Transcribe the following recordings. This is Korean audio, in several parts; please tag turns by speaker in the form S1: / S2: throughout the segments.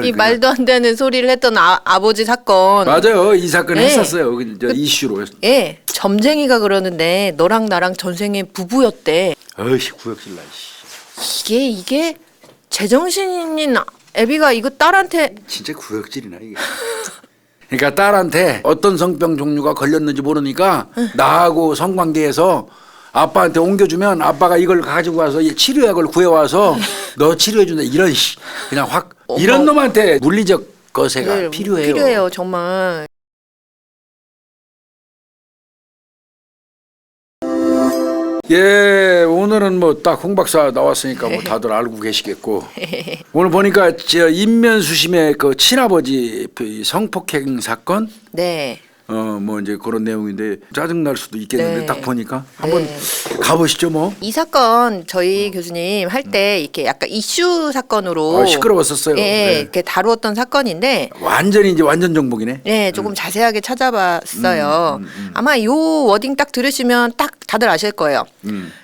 S1: 이 말도 안 되는 소리를 했던 아버지 사건.
S2: 맞아요. 이 사건
S1: 네.
S2: 했었어요. 저 이슈로.
S1: 예, 점쟁이가 그러는데 너랑 나랑 전생에 부부였대.
S2: 어이씨 구역질 나.
S1: 이게 제정신인 애비가 이거 딸한테.
S2: 진짜 구역질이나 이게. 그러니까 딸한테 어떤 성병 종류가 걸렸는지 모르니까 나하고 성관계에서 아빠한테 옮겨주면 아빠가 이걸 가지고 와서 치료약을 구해와서 너 치료해준다 이런 그냥 확 이런 놈한테 물리적 거세가
S1: 네,
S2: 필요해요.
S1: 필요해요 정말.
S2: 예, 오늘은 뭐 딱 홍 박사 나왔으니까 뭐 다들 알고 계시겠고 오늘 보니까 저 인면수심의 그 친아버지 성폭행 사건
S1: 네.
S2: 뭐 이제 그런 내용인데 짜증 날 수도 있겠는데
S1: 네.
S2: 딱 보니까 한번 가보시죠 뭐.
S1: 이 사건 저희 교수님 할 때 이렇게 약간 이슈 사건으로
S2: 시끄러웠었어요.
S1: 예,
S2: 네.
S1: 이렇게 다루었던 사건인데
S2: 완전히 이제 완전 정복이네.
S1: 네, 조금 자세하게 찾아봤어요. 아마 요 워딩 딱 들으시면 딱 다들 아실 거예요.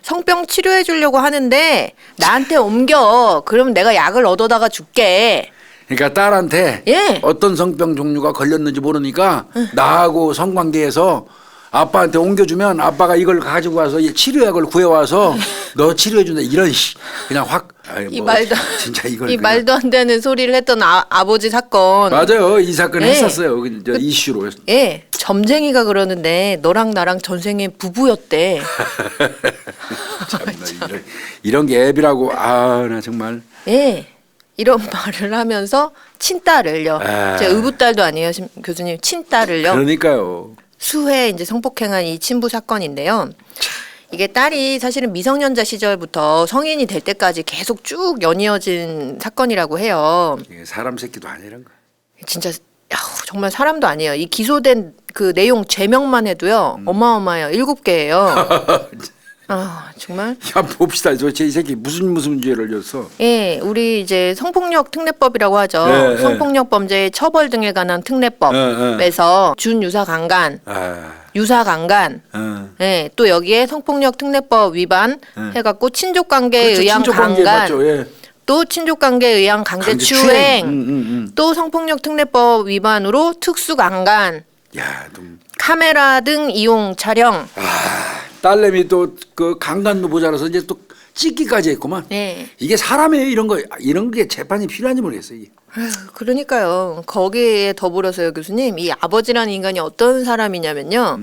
S1: 성병 치료해 주려고 하는데 나한테 옮겨. 그럼 내가 약을 얻어다가 줄게.
S2: 그러니까 딸한테
S1: 예.
S2: 어떤 성병 종류가 걸렸는지 모르니까 나하고 성관계에서 아빠한테 옮겨주면 아빠가 이걸 가지고 와서 치료약을 구해와서 너 치료해준다 이런 그냥 확
S1: 이 말도
S2: 진짜 이걸
S1: 이
S2: 그냥.
S1: 말도 안 되는 소리를 했던 아버지 사건.
S2: 맞아요. 이 사건
S1: 예.
S2: 했었어요. 저 이슈로.
S1: 예, 점쟁이가 그러는데 너랑 나랑 전생에 부부였대.
S2: 참나 이런 게 앱이라고 나 정말.
S1: 예. 이런 말을 하면서 친딸을요. 제 의붓딸도 아니에요, 교수님. 친딸을요.
S2: 그러니까요.
S1: 수회 이제 성폭행한 이 친부 사건인데요. 이게 딸이 사실은 미성년자 시절부터 성인이 될 때까지 계속 쭉 연이어진 사건이라고 해요.
S2: 이게 사람 새끼도 아니란 거.
S1: 진짜 정말 사람도 아니에요. 이 기소된 그 내용 제명만 해도요. 어마어마해요. 7개예요. 정말.
S2: 야 봅시다. 도대체 이 새끼 무슨 죄를 졌어?
S1: 예, 우리 이제 성폭력 특례법이라고 하죠.
S2: 네,
S1: 성폭력 범죄의 처벌 등에 관한 특례법에서 준유사 강간, 유사 강간, 예, 또 여기에 성폭력 특례법 위반 해갖고 친족관계에
S2: 그렇죠,
S1: 의한
S2: 친족관계
S1: 강간,
S2: 맞죠, 예.
S1: 또 친족관계에 의한 강제추행, 또 성폭력 특례법 위반으로 특수강간,
S2: 야, 좀
S1: 카메라 등 이용 촬영.
S2: 딸내미 또 그 강간도 모자라서 이제 또 찍기까지 했구만.
S1: 네.
S2: 이게 사람이에요. 이런 게 재판이 필요한지 모르겠어요. 이게.
S1: 그러니까요. 거기에 더불어서요, 교수님. 이 아버지라는 인간이 어떤 사람이냐면요.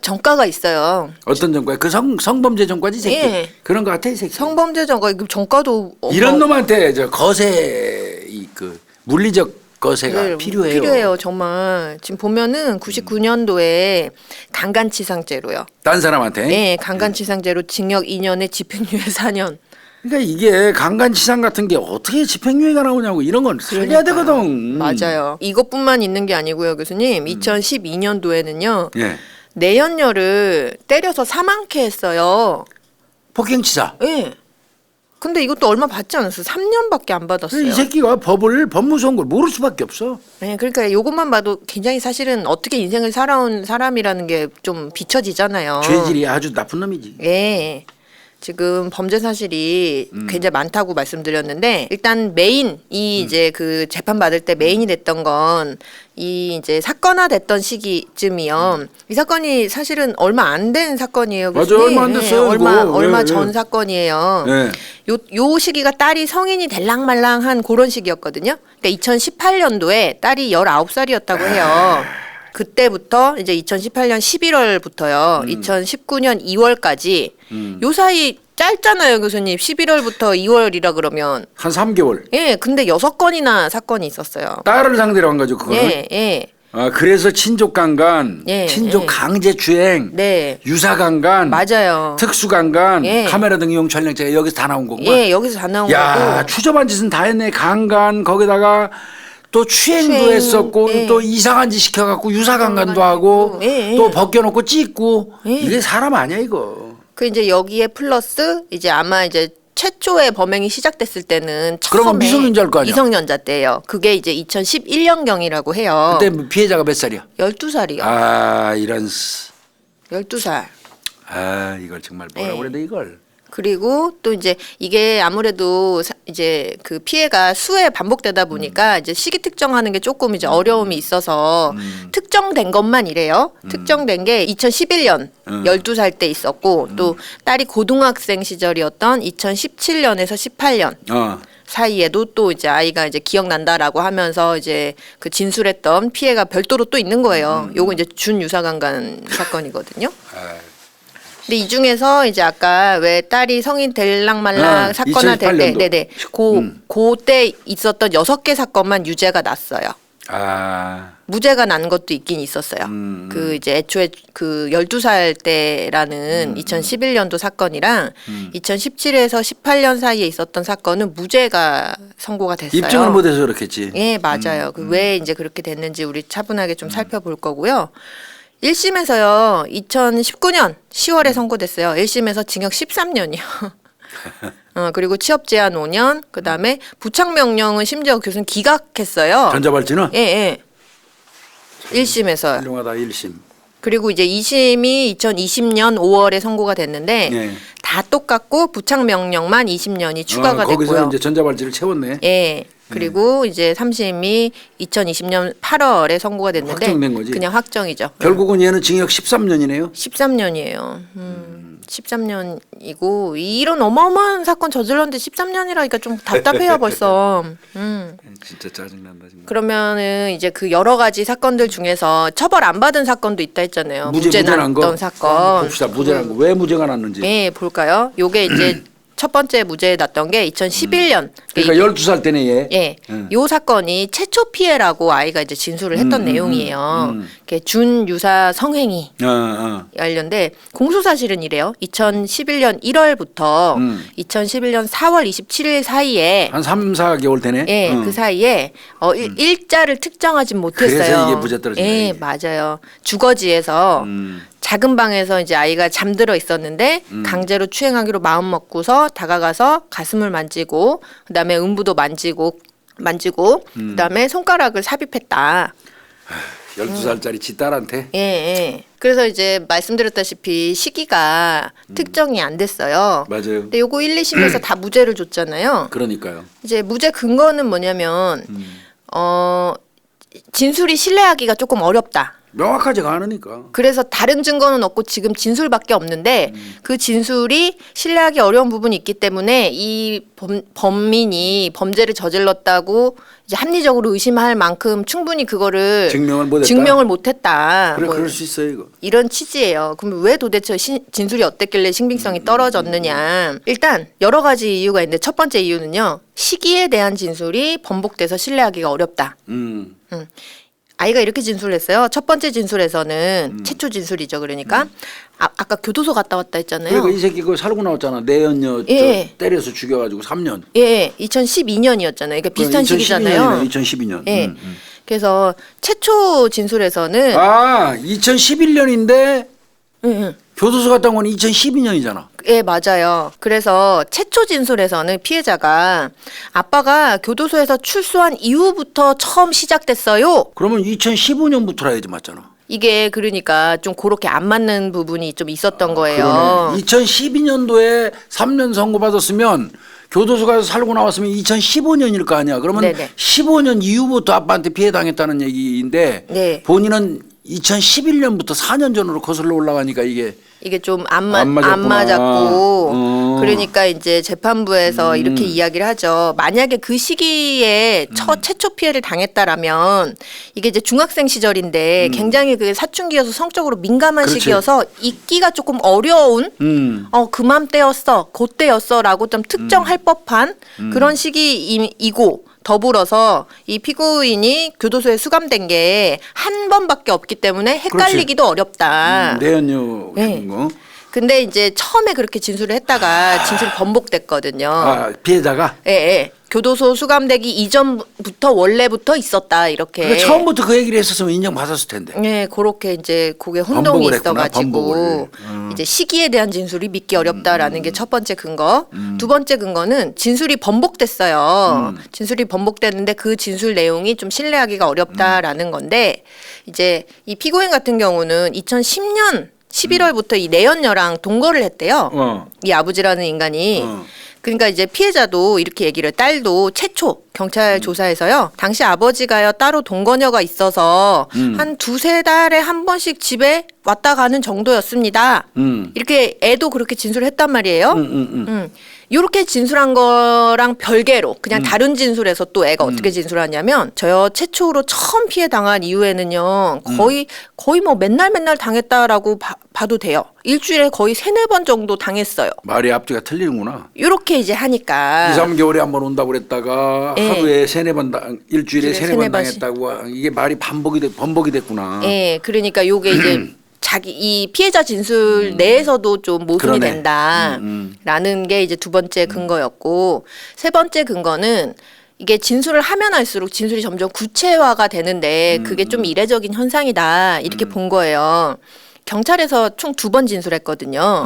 S1: 전과가 있어요.
S2: 어떤 전과? 그 성범죄 전과지 이 새끼.
S1: 예.
S2: 그런 거 같아 이 새끼.
S1: 성범죄 전과도
S2: 이런 놈한테 저 거세 그 물리적 거세가 필요해요.
S1: 필요해요, 정말. 지금 보면은 99년도에 강간치상죄로요.
S2: 딴 사람한테.
S1: 네, 강간치상죄로 징역 2년에 집행유예 4년.
S2: 그러니까 이게 강간치상 같은 게 어떻게 집행유예가 나오냐고 이런 건 살려야 되거든.
S1: 맞아요. 이것뿐만 있는 게 아니고요, 교수님. 2012년도에는요.
S2: 예.
S1: 내연녀를 때려서 사망케 했어요.
S2: 폭행치사.
S1: 예. 근데 이것도 얼마 받지 않았어요. 3년밖에 안 받았어요.
S2: 이 새끼가 법무소인 걸 모를 수밖에 없어.
S1: 네, 그러니까 이것만 봐도 굉장히 사실은 어떻게 인생을 살아온 사람이라는 게 좀 비춰지잖아요.
S2: 죄질이 아주 나쁜 놈이지.
S1: 예. 지금 범죄 사실이 굉장히 많다고 말씀드렸는데 일단 메인이 이제 그 재판 받을 때 메인이 됐던 건 이 이제 사건화 됐던 시기쯤이요. 이 사건이 사실은 얼마 안 된 사건이에요.
S2: 맞아, 얼마 안 됐어요.
S1: 얼마
S2: 예,
S1: 전
S2: 예.
S1: 사건이에요.
S2: 예.
S1: 요 시기가 딸이 성인이 될랑말랑한 그런 시기였거든요. 그러니까 2018년도에 딸이 19살이었다고 해요. 그때부터 이제 2018년 11월부터요. 2019년 2월까지 요 사이 짧잖아요, 교수님. 11월부터 2월이라 그러면.
S2: 한 3개월.
S1: 예, 근데 6건이나 사건이 있었어요.
S2: 딸을 상대로 한 거죠, 그거는.
S1: 예, 예.
S2: 그래서 친족강간,
S1: 예,
S2: 친족
S1: 예.
S2: 강제추행,
S1: 네.
S2: 유사강간,
S1: 맞아요.
S2: 특수강간,
S1: 예.
S2: 카메라 등 이용 촬영죄가 여기서 다 나온 거구만.
S1: 예, 여기서 다 나온
S2: 야,
S1: 거고.
S2: 추접한 짓은 다 했네. 강간 거기다가 또 추행도
S1: 추행,
S2: 했었고
S1: 예.
S2: 또 이상한 짓 시켜갖고 유사강간도 하고
S1: 예, 예.
S2: 또 벗겨놓고 찍고
S1: 예.
S2: 이게 사람 아니야 이거.
S1: 그 이제 여기에 플러스 이제 아마 이제 최초의 범행이 시작됐을 때는
S2: 그러면
S1: 처음에
S2: 미성년자일 거 아니야?
S1: 미성년자 때예요. 그게 이제 2011년경이라고 해요.
S2: 그때 피해자가 몇 살이야?
S1: 12살이요.
S2: 아 이런
S1: 12살.
S2: 이걸 정말 뭐라고
S1: 예.
S2: 그래야 돼 이걸.
S1: 그리고 또 이제 이게 아무래도 이제 그 피해가 수에 반복되다 보니까 이제 시기 특정하는 게 조금 이제 어려움이 있어서 특정된 것만 이래요. 특정된 게 2011년 12살 때 있었고 또 딸이 고등학생 시절이었던 2017년에서 18년 사이에도 또 이제 아이가 이제 기억난다라고 하면서 이제 그 진술했던 피해가 별도로 또 있는 거예요. 요거 이제 준유사강간 사건이거든요. 근데 이 중에서 이제 아까 왜 딸이 성인 될랑 말랑 사건화 될 때,
S2: 2018년도.
S1: 네네, 그때 있었던 6개 사건만 유죄가 났어요. 무죄가 난 것도 있긴 있었어요. 그 이제 애초에 그 12살 때라는 2011년도 사건이랑 2017에서 18년 사이에 있었던 사건은 무죄가 선고가 됐어요.
S2: 입증을 못해서 그렇겠지.
S1: 예, 맞아요. 그 왜 이제 그렇게 됐는지 우리 차분하게 좀 살펴볼 거고요. 1심에서요. 2019년 10월에 선고됐어요. 1심에서 징역 13년이요. 그리고 취업 제한 5년, 그다음에 부착 명령은 심지어 교수는 기각했어요.
S2: 전자발찌는?
S1: 예, 예. 1심에서요.
S2: 훌륭하다 1심.
S1: 그리고 이제 2심이 2020년 5월에 선고가 됐는데
S2: 네.
S1: 다 똑같고 부착 명령만 20년이 추가가
S2: 거기서
S1: 됐고요.
S2: 이제 전자발찌를 채웠네.
S1: 예. 그리고 이제 3심이 2020년 8월에 선고가 됐는데
S2: 확정된 거지.
S1: 그냥 확정이죠.
S2: 결국은 얘는 징역 13년이네요.
S1: 13년이에요. 13년이고 이런 어마어마한 사건 저질렀는데 13년이라니까 좀 답답해요 벌써.
S2: 진짜 짜증난다 정말.
S1: 그러면은 이제 그 여러 가지 사건들 중에서 처벌 안 받은 사건도 있다 했잖아요. 무죄
S2: 무죄난 거.
S1: 났던 사건.
S2: 봅시다. 무죄난 거. 왜 무죄가 났는지.
S1: 예, 볼까요? 요게 이제 첫 번째 무죄 났던 게 2011년.
S2: 그러니까 12살 때네 얘.
S1: 예, 요 사건이 최초 피해라고 아이가 이제 진술을 했던 내용이에요. 이게 준유사 성행위 관련돼 공소 사실은 이래요. 2011년 1월부터 2011년 4월 27일 사이에
S2: 한 3, 4개월 되네.
S1: 예, 그 사이에 일자를 특정하지 못했어요.
S2: 그래서 이게 무죄 떨어진 거예요.
S1: 예, 맞아요. 주거지에서 작은 방에서 이제 아이가 잠들어 있었는데 강제로 추행하기로 마음 먹고서 다가가서 가슴을 만지고 그다음에 음부도 만지고 그다음에 손가락을 삽입했다.
S2: 12살짜리 지 딸한테.
S1: 예, 예. 그래서 이제 말씀드렸다시피 시기가 특정이 안 됐어요.
S2: 맞아요.
S1: 근데 요거 1, 2심에서 다 무죄를 줬잖아요.
S2: 그러니까요.
S1: 이제 무죄 근거는 뭐냐면 진술이 신뢰하기가 조금 어렵다.
S2: 명확하지가 않으니까.
S1: 그래서 다른 증거는 없고 지금 진술밖에 없는데 그 진술이 신뢰하기 어려운 부분이 있기 때문에 이 범인이 범죄를 저질렀다고 이제 합리적으로 의심할 만큼 충분히 그거를 증명을 못했다.
S2: 그래,
S1: 뭐
S2: 그럴 수 있어요 이거.
S1: 이런 취지예요. 그럼 왜 도대체 진술이 어땠길래 신빙성이 떨어졌느냐. 일단 여러 가지 이유가 있는데 첫 번째 이유는요. 시기에 대한 진술이 번복돼서 신뢰하기가 어렵다. 아이가 이렇게 진술했어요. 첫 번째 진술에서는 최초 진술이죠. 그러니까 아까 교도소 갔다 왔다 했잖아요.
S2: 그러니까 이 새끼 그거 살고 나왔잖아. 내연녀
S1: 예.
S2: 때려서 죽여가지고 3년.
S1: 예, 2012년이었잖아요. 그러니까 비슷한 시기잖아요.
S2: 2012년.
S1: 예. 그래서 최초 진술에서는
S2: 2011년인데 교도소 갔다 온 건 2012년이잖아.
S1: 예, 맞아요. 그래서 최초 진술에서는 피해자가 아빠가 교도소에서 출소한 이후부터 처음 시작됐어요.
S2: 그러면 2015년부터라 해야지 맞잖아.
S1: 이게 그러니까 좀 그렇게 안 맞는 부분이 좀 있었던 거예요.
S2: 2012년도에 3년 선고받았으면 교도소 가서 살고 나왔으면 2015년일 거 아니야. 그러면
S1: 네네.
S2: 15년 이후부터 아빠한테 피해당했다는 얘기인데
S1: 네.
S2: 본인은 2011년부터 4년 전으로 거슬러 올라가니까 이게
S1: 좀 안
S2: 맞았구나.
S1: 맞았고 그러니까 이제 재판부에서 이렇게 이야기를 하죠. 만약에 그 시기에 최초 피해를 당했다라면 이게 이제 중학생 시절인데 굉장히 그 사춘기여서 성적으로 민감한
S2: 그렇지.
S1: 시기여서 잊기가 조금 어려운 그맘때였어 그때였어라고 좀 특정할 법한 그런 시기이고 더불어서 이 피고인이 교도소에 수감된 게 한 번밖에 없기 때문에 헷갈리기도 어렵다.
S2: 내연녀
S1: 네.
S2: 거.
S1: 근데 이제 처음에 그렇게 진술을 했다가 진술이 번복됐거든요.
S2: 피해자가.
S1: 예, 예. 교도소 수감되기 이전부터 원래부터 있었다 이렇게.
S2: 그러니까 처음부터 그 얘기를 했었으면 인정받았을 텐데.
S1: 네, 그렇게 이제 그게 혼동이
S2: 번복을 했구나,
S1: 있어가지고 이제 시기에 대한 진술이 믿기 어렵다라는 게 첫 번째 근거. 두 번째 근거는 진술이 번복됐어요. 진술이 번복됐는데 그 진술 내용이 좀 신뢰하기가 어렵다라는 건데 이제 이 피고인 같은 경우는 2010년 11월부터 이 내연녀랑 동거를 했대요. 이 아버지라는 인간이. 그러니까 이제 피해자도 이렇게 얘기를 딸도 최초 경찰 조사에서요. 당시 아버지가요 따로 동거녀가 있어서 한 두세 달에 한 번씩 집에 왔다 가는 정도였습니다. 이렇게 애도 그렇게 진술을 했단 말이에요. 이렇게 진술한 거랑 별개로 그냥 다른 진술에서 또 애가 어떻게 진술하냐면 저요 최초로 처음 피해 당한 이후에는요 거의 뭐 맨날 당했다라고 봐도 돼요. 일주일에 거의 3-4번 정도 당했어요.
S2: 말이 앞뒤가 틀리는구나.
S1: 이렇게 이제 하니까
S2: 2-3개월에 한 번 온다고 그랬다가
S1: 예.
S2: 하루에 3-4번 일주일에 3-4번
S1: 3-4번씩.
S2: 당했다고 이게 말이 번복이 됐구나.
S1: 예, 그러니까 요게 이제 자기 이 피해자 진술 내에서도 좀 모순이
S2: 그러네.
S1: 된다라는 게 이제 두 번째 근거였고 세 번째 근거는 이게 진술을 하면 할수록 진술이 점점 구체화가 되는데 그게 좀 이례적인 현상이다 이렇게 본 거예요. 경찰에서 총 2번 진술했거든요.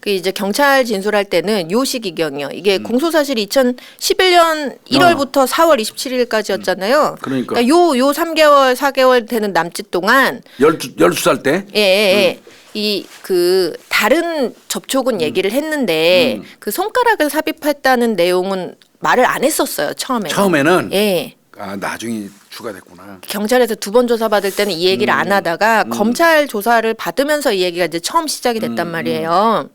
S1: 그 이제 경찰 진술할 때는 요 시기경이요. 이게 공소 사실이 2011년 1월부터 4월 27일까지였잖아요.
S2: 그러니까.
S1: 요 3개월, 4개월 되는 남짓 동안
S2: 12살 때?
S1: 예. 이 그 다른 접촉은 얘기를 했는데 그 손가락을 삽입했다는 내용은 말을 안 했었어요, 처음에는. 예.
S2: 아, 나중에 추가됐구나.
S1: 경찰에서 2번 조사받을 때는 이 얘기를 안 하다가 검찰 조사를 받으면서 이 얘기가 이제 처음 시작이 됐단 말이에요.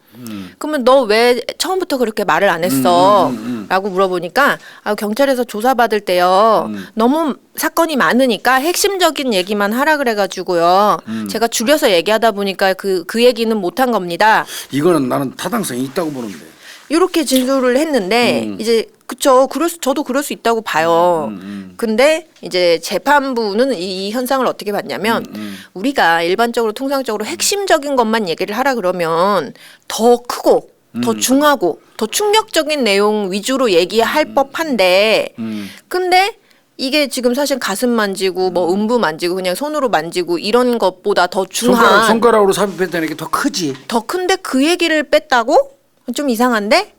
S1: 그러면 너 왜 처음부터 그렇게 말을 안 했어? 라고 물어보니까 경찰에서 조사받을 때요. 너무 사건이 많으니까 핵심적인 얘기만 하라 그래가지고요. 제가 줄여서 얘기하다 보니까 그 얘기는 못한 겁니다.
S2: 이거는 나는 타당성이 있다고 보는데.
S1: 이렇게 진술을 했는데 이제 그쵸. 저도 그럴 수 있다고 봐요. 근데 이제 재판부는 이 현상을 어떻게 봤냐면 우리가 일반적으로 통상적으로 핵심적인 것만 얘기를 하라 그러면 더 크고 더 중하고 더 충격적인 내용 위주로 얘기할 법한데 근데 이게 지금 사실 가슴 만지고 뭐 음부 만지고 그냥 손으로 만지고 이런 것보다 더 중한
S2: 손가락으로 삽입했다는 게 더 크지.
S1: 더 큰데 그 얘기를 뺐다고? 좀 이상한데?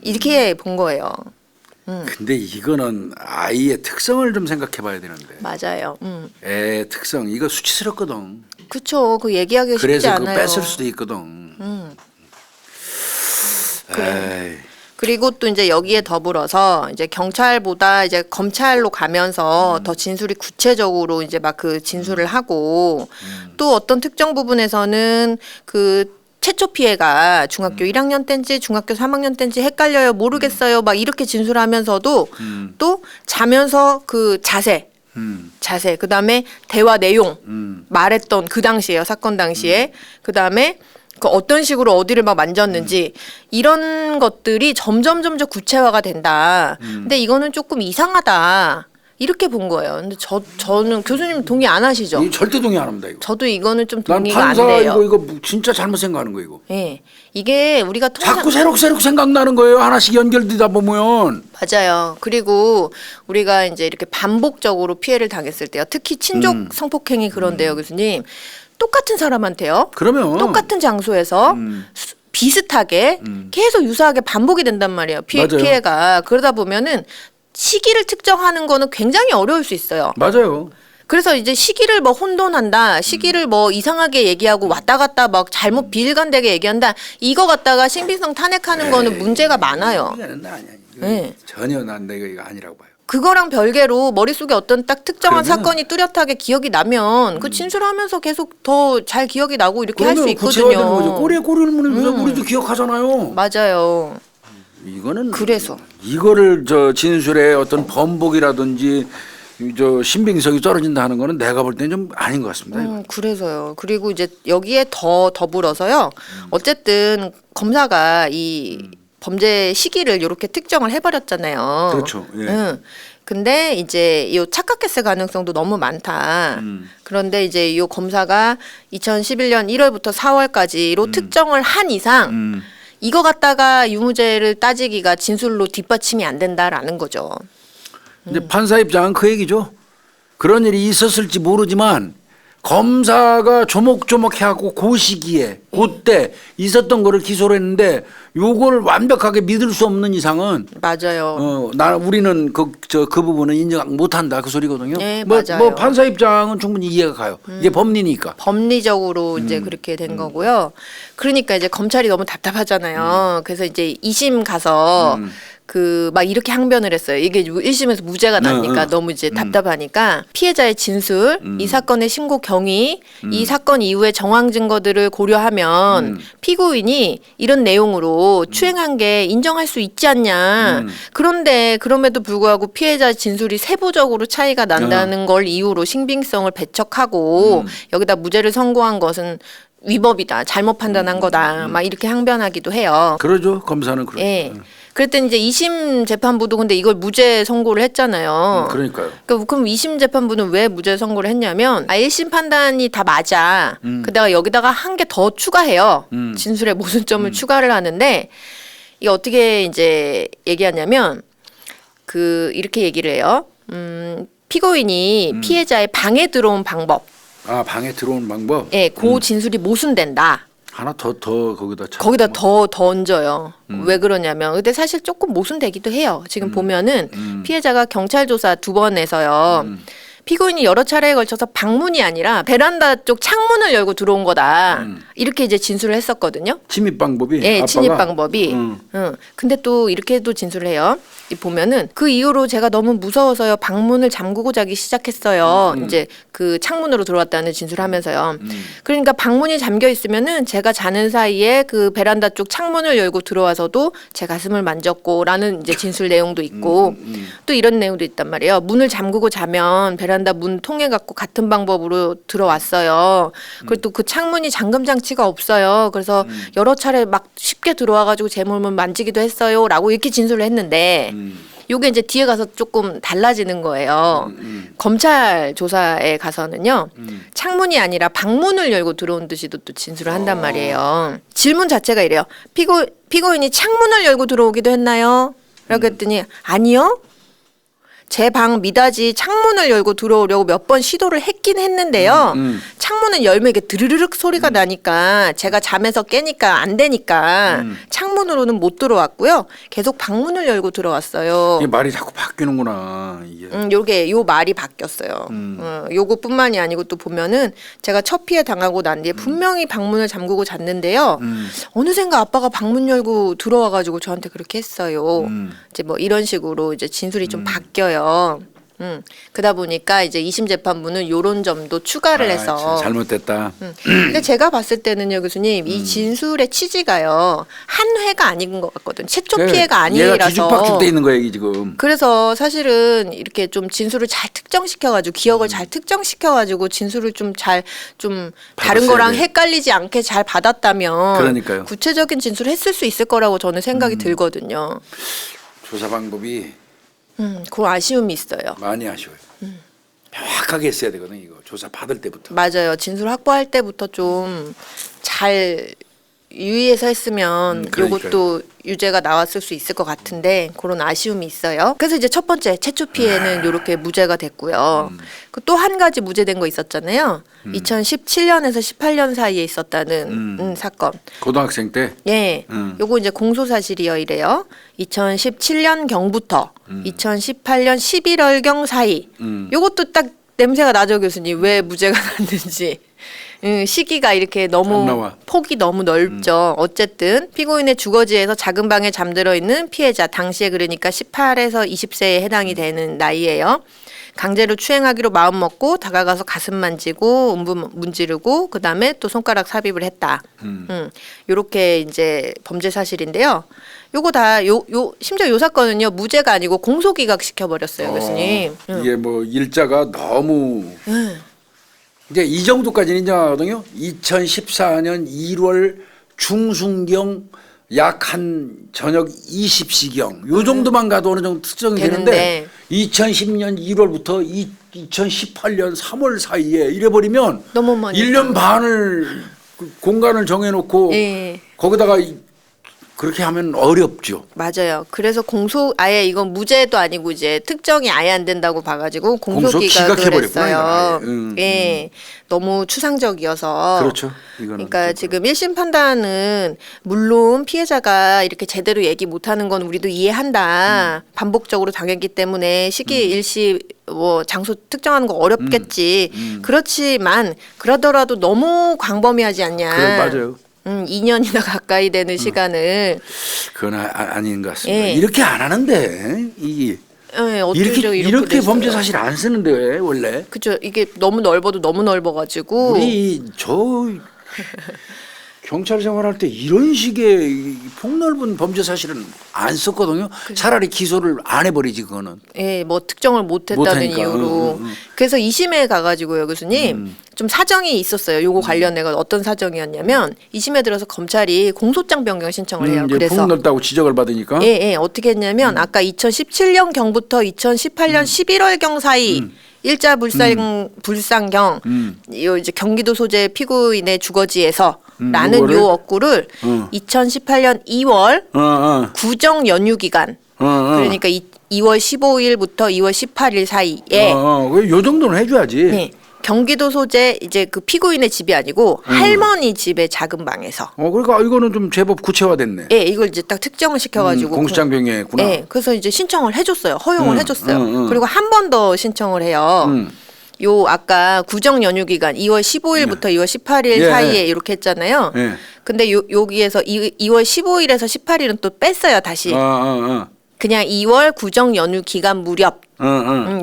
S1: 이렇게 본 거예요.
S2: 근데 이거는 아이의 특성을 좀 생각해 봐야 되는데.
S1: 맞아요.
S2: 애 특성 이거 수치스럽거든.
S1: 그쵸. 그 얘기하기 쉽지
S2: 그래서
S1: 않아요.
S2: 그 뺐을 수도 있거든. 에이.
S1: 그리고 또 이제 여기에 더불어서 이제 경찰보다 이제 검찰로 가면서 더 진술이 구체적으로 이제 막 그 진술을 하고 또 어떤 특정 부분에서는 그 최초 피해가 중학교 1학년 때인지 중학교 3학년 때인지 헷갈려요. 모르겠어요. 막 이렇게 진술하면서도 또 자면서 그 자세 그다음에 대화 내용 말했던 그 당시에요. 사건 당시에. 그다음에 그 어떤 식으로 어디를 막 만졌는지 이런 것들이 점점 구체화가 된다. 근데 이거는 조금 이상하다. 이렇게 본 거예요. 근데 저는 교수님 동의 안 하시죠?
S2: 이거 절대 동의 안 합니다 이거.
S1: 저도 이거는 좀
S2: 난
S1: 동의가 안
S2: 판사
S1: 돼요.
S2: 이거 진짜 잘못 생각하는 거 이거.
S1: 예. 이게 우리가
S2: 자꾸 새록새록 생각나는 거예요. 하나씩 연결되다 보면.
S1: 맞아요. 그리고 우리가 이제 이렇게 반복적으로 피해를 당했을 때요. 특히 친족 성폭행이 그런데요, 교수님. 똑같은 사람한테요.
S2: 그러면
S1: 똑같은 장소에서 비슷하게 계속 유사하게 반복이 된단 말이에요.
S2: 맞아요.
S1: 피해가. 그러다 보면은 시기를 특정하는 거는 굉장히 어려울 수 있어요.
S2: 맞아요.
S1: 그래서 이제 시기를 뭐 혼돈한다, 시기를 뭐 이상하게 얘기하고 왔다 갔다 막 잘못 비일관되게 얘기한다. 이거 갖다가 신빙성 탄핵하는 거는 문제가 많아요.
S2: 이거는 나 아니야. 이거
S1: 네.
S2: 전혀 난 내가 이거 아니라고 봐요.
S1: 그거랑 별개로 머릿속에 어떤 딱 특정한
S2: 그러면-
S1: 사건이 뚜렷하게 기억이 나면 그 진술하면서 계속 더 잘 기억이 나고 이렇게 할 수
S2: 그러면 구체화되는 거죠.
S1: 있거든요.
S2: 꼬리에 꼬리를 무는 우리도 기억하잖아요.
S1: 맞아요.
S2: 이거는
S1: 그래서.
S2: 이거를 저 진술의 어떤 번복이라든지 저 신빙성이 떨어진다 하는 거는 내가 볼 때는 좀 아닌 것 같습니다. 이거.
S1: 그래서요. 그리고 이제 여기에 더 더불어서요. 어쨌든 검사가 이 범죄 시기를 이렇게 특정을 해버렸잖아요.
S2: 그렇죠. 예.
S1: 근데 이제 이 착각했을 가능성도 너무 많다. 그런데 이제 이 검사가 2011년 1월부터 4월까지로 특정을 한 이상 이거 갖다가 유무죄를 따지기가 진술로 뒷받침이 안 된다라는 거죠.
S2: 이제 판사 입장은 그 얘기죠. 그런 일이 있었을지 모르지만 검사가 조목조목 해갖고 그 시기에 그때 있었던 거를 기소를 했는데 요걸 완벽하게 믿을 수 없는 이상은
S1: 맞아요.
S2: 우리는 그 부분은 인정 못한다 그 소리거든요.
S1: 네,
S2: 뭐
S1: 맞아요.
S2: 판사 입장은 충분히 이해가 가요. 이게 법리니까.
S1: 법리적으로 이제 그렇게 된 거고요. 그러니까 이제 검찰이 너무 답답하잖아요. 그래서 이제 2심 가서 그 막 이렇게 항변을 했어요. 이게 1심에서 무죄가 나니까 너무 이제 답답하니까 피해자의 진술, 이 사건의 신고 경위, 이 사건 이후의 정황 증거들을 고려하면 피고인이 이런 내용으로 추행한 게 인정할 수 있지 않냐. 그런데 그럼에도 불구하고 피해자 진술이 세부적으로 차이가 난다는 걸 이유로 신빙성을 배척하고 여기다 무죄를 선고한 것은 위법이다. 잘못 판단한 거다. 막 이렇게 항변하기도 해요.
S2: 그러죠. 검사는 그러죠.
S1: 예. 그랬더니 이제 2심 재판부도 근데 이걸 무죄 선고를 했잖아요.
S2: 그러니까요.
S1: 그럼 2심 재판부는 왜 무죄 선고를 했냐면 1심 판단이 다 맞아. 그다가 여기다가 한 개 더 추가해요. 진술의 모순점을 추가를 하는데 이게 어떻게 이제 얘기하냐면 이렇게 얘기를 해요. 피고인이 피해자의 방에 들어온 방법.
S2: 아, 방에 들어오는 방법?
S1: 예, 그 진술이 모순된다.
S2: 하나 더 거기다
S1: 더 얹어요. 왜 그러냐면 근데 사실 조금 모순되기도 해요. 지금 보면은 피해자가 경찰 조사 2번 해서요. 피고인이 여러 차례에 걸쳐서 방문이 아니라 베란다 쪽 창문을 열고 들어온 거다. 이렇게 이제 진술을 했었거든요.
S2: 침입 방법이?
S1: 예,
S2: 아빠가?
S1: 침입 방법이. 근데 또 이렇게도 진술을 해요. 보면은 그 이후로 제가 너무 무서워서요. 방문을 잠그고 자기 시작했어요. 이제 그 창문으로 들어왔다는 진술하면서요. 그러니까 방문이 잠겨 있으면은 제가 자는 사이에 그 베란다 쪽 창문을 열고 들어와서도 제 가슴을 만졌고라는 이제 진술 내용도 있고 또 이런 내용도 있단 말이에요. 문을 잠그고 자면 베란다 문 통해 갖고 같은 방법으로 들어왔어요. 그리고 또 그 창문이 잠금 장치가 없어요. 그래서 여러 차례 막 쉽게 들어와 가지고 제 몸을 만지기도 했어요라고 이렇게 진술을 했는데 요게 이제 뒤에 가서 조금 달라지는 거예요. 검찰 조사에 가서는요. 창문이 아니라 방문을 열고 들어온 듯이도 또 진술을 한단 말이에요. 질문 자체가 이래요. 피고인이 창문을 열고 들어오기도 했나요? 라고 했더니 아니요. 제 방 미닫이 창문을 열고 들어오려고 몇 번 시도를 했긴 했는데요. 창문은 열면 이게 드르륵 소리가 나니까 제가 잠에서 깨니까 안 되니까 창문으로는 못 들어왔고요. 계속 방문을 열고 들어왔어요.
S2: 이게 말이 자꾸 바뀌는구나. 이게.
S1: 요 말이 바뀌었어요. 요거뿐만이 아니고 또 보면은 제가 첫 피해 당하고 난 뒤에 분명히 방문을 잠그고 잤는데요. 어느샌가 아빠가 방문 열고 들어와가지고 저한테 그렇게 했어요. 이제 뭐 이런 식으로 이제 진술이 좀 바뀌어요. 그러다 보니까 이제 2심 재판부는 요런 점도 추가를 해서
S2: 잘못됐다.
S1: 근데 제가 봤을 때는요, 교수님, 이 진술의 취지가요 한 회가 아닌 것 같거든. 최초 피해가 아니라서.
S2: 얘가 뒤죽박죽 돼 있는 거야 이게 지금.
S1: 그래서 사실은 이렇게 좀 진술을 잘 특정시켜가지고 기억을 잘 특정시켜가지고 진술을 좀 다른 거랑
S2: 돼.
S1: 헷갈리지 않게 잘 받았다면
S2: 그러니까요.
S1: 구체적인 진술을 했을 수 있을 거라고 저는 생각이 들거든요.
S2: 조사 방법이
S1: 그 아쉬움이 있어요.
S2: 많이 아쉬워요. 명확하게 했어야 되거든 이거 조사 받을 때부터.
S1: 맞아요. 진술 확보할 때부터 좀 잘 유의해서 했으면 요것도 유죄가 나왔을 수 있을 것 같은데 그런 아쉬움이 있어요. 그래서 이제 첫 번째 최초 피해는 이렇게 무죄가 됐고요. 또 한 가지 무죄된 거 있었잖아요. 2017년에서 18년 사이에 있었다는 사건.
S2: 고등학생 때.
S1: 예, 요거 이제 공소사실이요 이래요. 2017년 경부터 2018년 11월경 사이. 요것도 딱 냄새가 나죠, 교수님. 왜 무죄가 났는지. 시기가 이렇게 너무 폭이 너무 넓죠. 어쨌든 피고인의 주거지에서 작은 방에 잠들어 있는 피해자 당시에 그러니까 18에서 20세에 해당이 되는 나이예요. 강제로 추행하기로 마음먹고 다가가서 가슴 만지고 음부 문지르고 그다음에 또 손가락 삽입을 했다. 요렇게 이제 범죄 사실인데요. 요거 다 심지어 요 사건은요 무죄가 아니고 공소기각 시켜버렸어요, 교수님.
S2: 이게 뭐 일자가 너무 이제 이 정도까지는 인정하거든요. 2014년 1월 중순경 약 한 저녁 20시경 요 정도만 가도 어느 정도 특정이 되는데 2010년 1월부터 2018년 3월 사이에 이래버리면
S1: 너무 많이
S2: 1년 반을 공간을 정해놓고 거기다가 그렇게 하면 어렵죠.
S1: 맞아요. 그래서 아예 이건 무죄도 아니고 이제 특정이 아예 안 된다고 봐가지고
S2: 공소
S1: 공소기각을
S2: 기각해버렸구나,
S1: 했어요.
S2: 이거 아예.
S1: 예, 너무 추상적이어서.
S2: 그렇죠. 이거는
S1: 그러니까
S2: 좀
S1: 지금 1심 판단은 물론 피해자가 이렇게 제대로 얘기 못하는 건 우리도 이해한다. 반복적으로 당했기 때문에 시기 일시 뭐 장소 특정하는 거 어렵겠지. 그렇지만 그러더라도 너무 광범위하지 않냐.
S2: 그래, 맞아요.
S1: 2년이나 가까이 되는 시간을
S2: 그건 아닌 것 같습니다.
S1: 예.
S2: 이렇게 안 하는데 이게
S1: 예, 어쩌죠
S2: 이렇게 범죄 사실 안 쓰는데 왜 원래?
S1: 그죠. 이게 너무 넓어도 너무 넓어가지고
S2: 우리 저 경찰 생활할 때 이런 식의 이 폭넓은 범죄 사실은 안 썼거든요. 차라리 기소를 안 해버리지 그거는.
S1: 예, 뭐 특정을 못했다는
S2: 못하니까.
S1: 이유로. 그래서 2심에 가가지고요, 교수님. 좀 사정이 있었어요. 요거 관련해가 어떤 사정이었냐면 2심에 들어서 검찰이 공소장 변경 신청을 해요.
S2: 이제
S1: 그래서
S2: 폭넓다고 지적을 받으니까.
S1: 예, 예, 어떻게 했냐면 아까 2017년 경부터 2018년 11월 경 사이 일자 불상경 요 이제 경기도 소재 피고인의 주거지에서 라는
S2: 요거를?
S1: 요 억구를 2018년 2월 구정 연휴 기간 그러니까 2월 15일부터 2월 18일 사이에
S2: 요 정도는 해줘야지.
S1: 네, 경기도 소재 이제 그 피고인의 집이 아니고 할머니 집의 작은 방에서
S2: 그러니까 이거는 좀 제법 구체화됐네.
S1: 예, 이걸 이제 딱 특정을 시켜가지고
S2: 공소장 변경했구나.
S1: 예, 그래서 이제 신청을 해줬어요. 허용을 해줬어요. 그리고 한 번 더 신청을 해요. 요 아까 구정 연휴 기간 2월 15일부터 2월 18일
S2: 예.
S1: 사이에 이렇게 했잖아요.
S2: 예.
S1: 근데 여기에서 2월 15일에서 18일은 또 뺐어요, 다시. 그냥 2월 구정 연휴 기간 무렵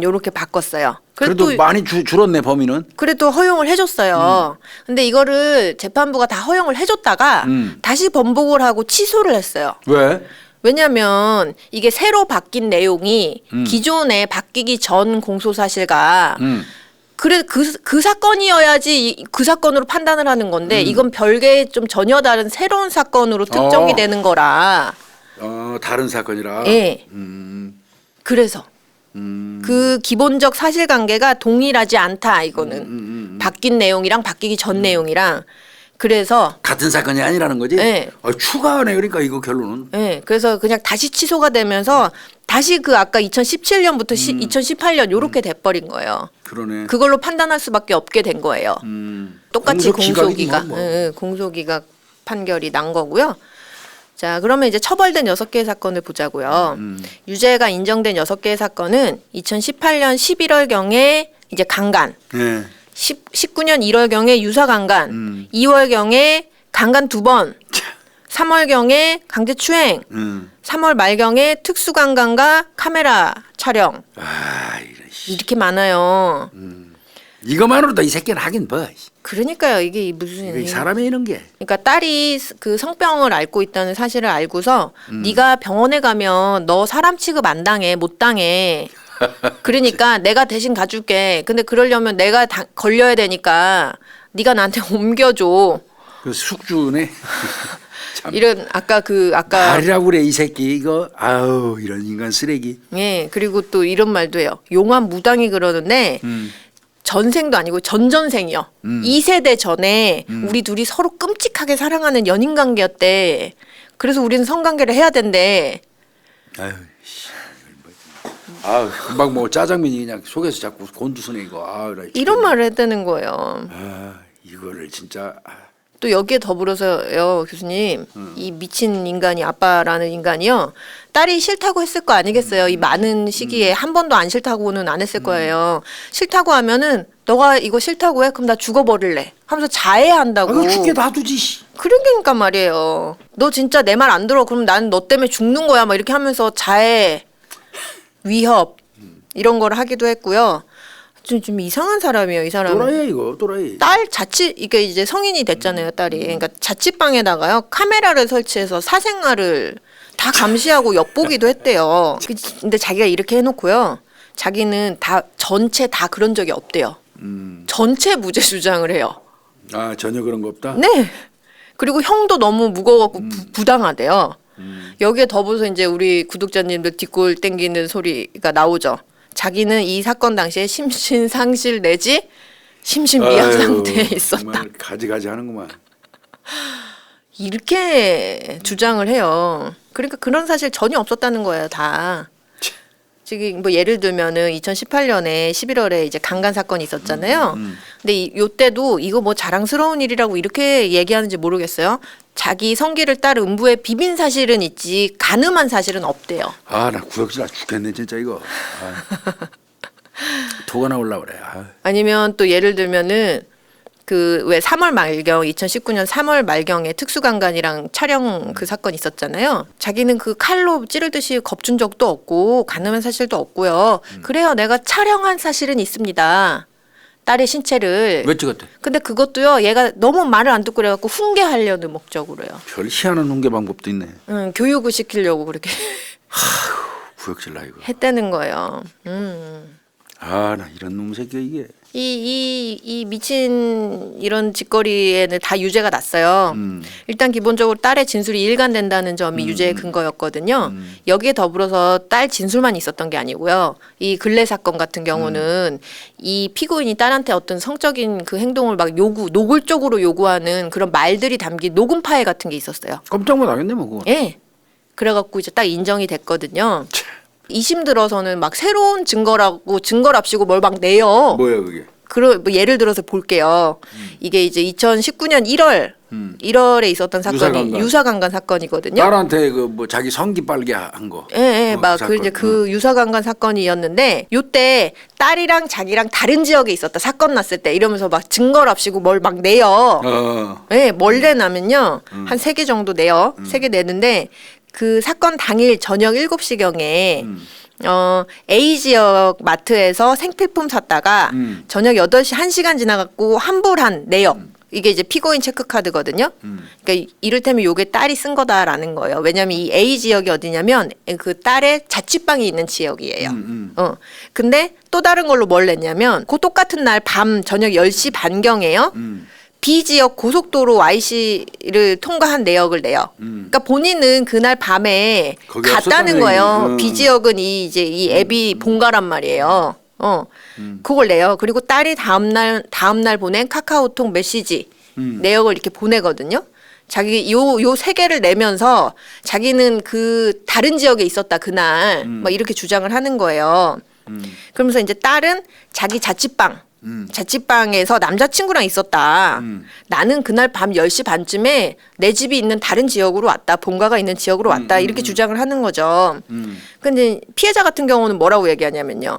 S1: 요렇게 바꿨어요.
S2: 그래도 많이 줄었네 범위는.
S1: 그래도 허용을 해줬어요. 근데 이거를 재판부가 다 허용을 해줬다가 다시 번복을 하고 취소를 했어요.
S2: 왜?
S1: 왜냐하면 이게 새로 바뀐 내용이 기존에 바뀌기 전 공소 사실과 그래 그 사건이어야지 그 사건으로 판단을 하는 건데 이건 별개의 좀 전혀 다른 새로운 사건으로 특정이 되는 거라.
S2: 다른 사건이라.
S1: 예. 그래서 그 기본적 사실관계가 동일하지 않다 이거는 바뀐 내용이랑 바뀌기 전 내용이랑 그래서
S2: 같은 사건이 아니라는 거지.
S1: 네.
S2: 추가하네 그러니까 이거 결론은.
S1: 네, 그래서 그냥 다시 취소가 되면서 다시 그 아까 2017년부터 2018년 요렇게 돼버린 거예요.
S2: 그러네.
S1: 그걸로 판단할 수밖에 없게 된 거예요. 똑같이 공소기각,
S2: 뭐.
S1: 공소기각 판결이 난 거고요. 자, 그러면 이제 처벌된 6개의 사건을 보자고요. 유죄가 인정된 6개의 사건은 2018년 11월경에 이제 강간,
S2: 예.
S1: 19년 1월경에 유사강간, 2월경에 강간 2번, 3월경에 강제추행, 3월 말경에 특수강간과 카메라 촬영. 이렇게 많아요.
S2: 이거만으로도 이 새끼는 하긴 뭐.
S1: 그러니까요. 이게 무슨
S2: 이게 사람이 이런 게.
S1: 그러니까 딸이 그 성병을 앓고 있다는 사실을 알고서 네가 병원에 가면 너 사람 취급 안 당해, 못 당해. 그러니까 내가 대신 가줄게. 근데 그러려면 내가 걸려야 되니까 네가 나한테 옮겨줘.
S2: 그 숙주네.
S1: 이런 아까
S2: 말이라고 그래 이 새끼 이거 아우 이런 인간 쓰레기.
S1: 예, 그리고 또 이런 말도 해요. 용한 무당이 그러는데 전생도 아니고 전전생이요. 2세대 전에 우리 둘이 서로 끔찍하게 사랑하는 연인 관계였대. 그래서 우리는 성관계를 해야 된대.
S2: 아유 씨. 금방 뭐 짜장면이 그냥 속에서 자꾸 곤두서네 이거.
S1: 이런 말을 했다는 거예요.
S2: 이거를 진짜.
S1: 또 여기에 더불어서요, 교수님. 이 미친 인간이 아빠라는 인간이요. 딸이 싫다고 했을 거 아니겠어요. 이 많은 시기에 한 번도 안 싫다고는 안 했을 거예요. 싫다고 하면은 너가 이거 싫다고 해? 그럼 나 죽어버릴래. 하면서 자해한다고.
S2: 죽게 놔두지.
S1: 그러니까 말이에요. 너 진짜 내 말 안 들어. 그럼 나는 너 때문에 죽는 거야. 막 이렇게 하면서 자해, 위협 이런 걸 하기도 했고요. 좀 이상한 사람이에요, 이 사람.
S2: 또라이 이거 또라이.
S1: 딸 자취 이게 이제 성인이 됐잖아요, 딸이. 그러니까 자취방에다가요 카메라를 설치해서 사생활을 다 감시하고 엿보기도 했대요. 근데 자기가 이렇게 해놓고요, 자기는 다 전체 다 그런 적이 없대요. 전체 무죄 주장을 해요.
S2: 전혀 그런 거 없다.
S1: 네. 그리고 형도 너무 무거워갖고 부당하대요. 여기에 더불어서 이제 우리 구독자님들 뒷골 땡기는 소리가 나오죠. 자기는 이 사건 당시에 심신상실 내지 심신미약 상태에 있었다.
S2: 정말 가지가지 하는구만.
S1: 이렇게 주장을 해요. 그러니까 그런 사실 전혀 없었다는 거예요, 다. 지금 뭐 예를 들면은 2018년에 11월에 이제 강간 사건이 있었잖아요. 근데 요때도 이거 뭐 자랑스러운 일이라고 이렇게 얘기하는지 모르겠어요. 자기 성기를 딸 음부에 비빈 사실은 있지 가늠한 사실은 없대요.
S2: 아, 나 구역질 죽겠네 진짜 이거. 아. 토가 나올라 그래. 아.
S1: 아니면 또 예를 들면은 그 왜 3월 말경 2019년 3월 말경에 특수강간이랑 촬영 그 사건 있었잖아요. 자기는 그 칼로 찌르듯이 겁준 적도 없고 가늠한 사실도 없고요. 그래요. 내가 촬영한 사실은 있습니다. 딸의 신체를.
S2: 왜 찍었대?
S1: 근데 그것도요. 얘가 너무 말을 안 듣고 그래갖고 훈계하려는 목적으로요.
S2: 별 희한한 훈계 방법도 있네.
S1: 교육을 시키려고 그렇게
S2: 구역질 나 이거.
S1: 했다는 거예요.
S2: 아, 나 이런 놈 새끼 이게.
S1: 이 미친 이런 짓거리에는 다 유죄가 났어요. 일단 기본적으로 딸의 진술이 일관된다는 점이 유죄의 근거였거든요. 여기에 더불어서 딸 진술만 있었던 게 아니고요. 이 근래 사건 같은 경우는 이 피고인이 딸한테 어떤 성적인 그 행동을 막 노골적으로 요구하는 그런 말들이 담긴 녹음 파일 같은 게 있었어요.
S2: 깜짝 놀라겠네 뭐 그거.
S1: 예. 그래갖고 이제 딱 인정이 됐거든요. 2심 들어서는 막 새로운 증거라고 증거랍시고 뭘 막 내요.
S2: 뭐야 그게?
S1: 뭐 예를 들어서 볼게요. 이게 이제 2019년 1월에 있었던 사건이 유사강간 사건이거든요.
S2: 딸한테 그 뭐 자기 성기 빨게 한 거.
S1: 예, 막
S2: 사건.
S1: 이제 그 유사강간 사건이었는데 요때 딸이랑 자기랑 다른 지역에 있었다. 사건 났을 때 이러면서 막 증거랍시고 뭘 막 내요. 예, 뭘 내냐면요. 한 3개 정도 내요. 3개 내는데 그 사건 당일 저녁 7시경에 A 지역 마트에서 생필품 샀다가 저녁 8시 1시간 지나갖고 환불한 내역. 이게 이제 피고인 체크카드거든요. 그러니까 이를테면 요게 딸이 쓴 거다라는 거예요. 왜냐하면 이 A 지역이 어디냐면 그 딸의 자취방이 있는 지역이에요. 근데 또 다른 걸로 뭘 냈냐면 그 똑같은 날 밤 저녁 10시 반경에요. B 지역 고속도로 YC를 통과한 내역을 내요. 그러니까 본인은 그날 밤에 갔다는 거예요. B 지역은 이제 이 앱이 본가란 말이에요. 그걸 내요. 그리고 딸이 다음날 보낸 카카오톡 메시지 내역을 이렇게 보내거든요. 자기 요 3개를 내면서 자기는 그 다른 지역에 있었다 그날 막 이렇게 주장을 하는 거예요. 그러면서 이제 딸은 자기 자취방에서 남자친구랑 있었다. 나는 그날 밤 10시 반쯤에 내 집이 있는 다른 지역으로 왔다. 본가가 있는 지역으로 왔다. 이렇게 주장을 하는 거죠. 근데 피해자 같은 경우는 뭐라고 얘기하냐면요.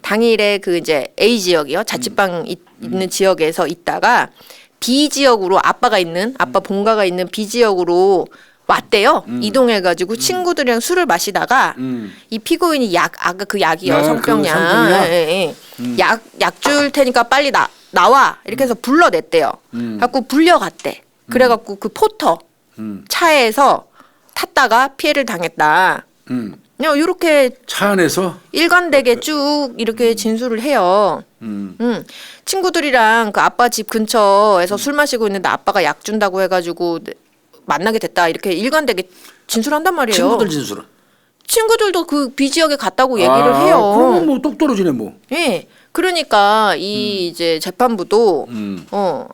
S1: 당일에 그 이제 A 지역이요. 자취방 있는 지역에서 있다가 B 지역으로 아빠 본가가 있는 B 지역으로 왔대요. 이동해가지고 친구들이랑 술을 마시다가 이 피고인이 아까 그 약이요. 성병약. 약 줄 테니까 빨리 나와. 이렇게 해서 불러냈대요. 갖고 불려갔대. 그래갖고 그 포터 차에서 탔다가 피해를 당했다. 그냥 이렇게
S2: 차 안에서
S1: 일관되게 쭉 이렇게 진술을 해요. 친구들이랑 그 아빠 집 근처에서 술 마시고 있는데 아빠가 약 준다고 해가지고 만나게 됐다 이렇게 일관되게 진술한단 말이에요.
S2: 친구들 진술은?
S1: 친구들도 그 B 지역에 갔다고 얘기를 해요.
S2: 그러면 뭐 똑 떨어지네 뭐.
S1: 예. 그러니까 이 이제 재판부도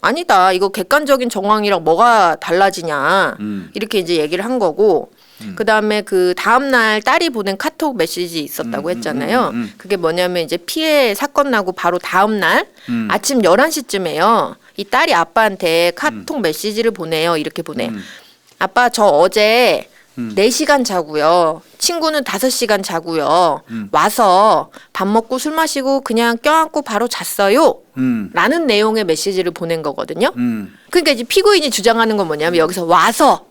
S1: 아니다. 이거 객관적인 정황이랑 뭐가 달라지냐. 이렇게 이제 얘기를 한 거고. 그다음에 그 다음 날 딸이 보낸 카톡 메시지 있었다고 했잖아요. 그게 뭐냐면 이제 피해 사건 나고 바로 다음 날 아침 11시쯤에요. 이 딸이 아빠한테 카톡 메시지를 보내요. 이렇게 보내. 아빠 저 어제 4시간 자고요. 친구는 5시간 자고요. 와서 밥 먹고 술 마시고 그냥 껴안고 바로 잤어요. 라는 내용의 메시지를 보낸 거거든요. 그러니까 이제 피고인이 주장하는 건 뭐냐면 여기서 와서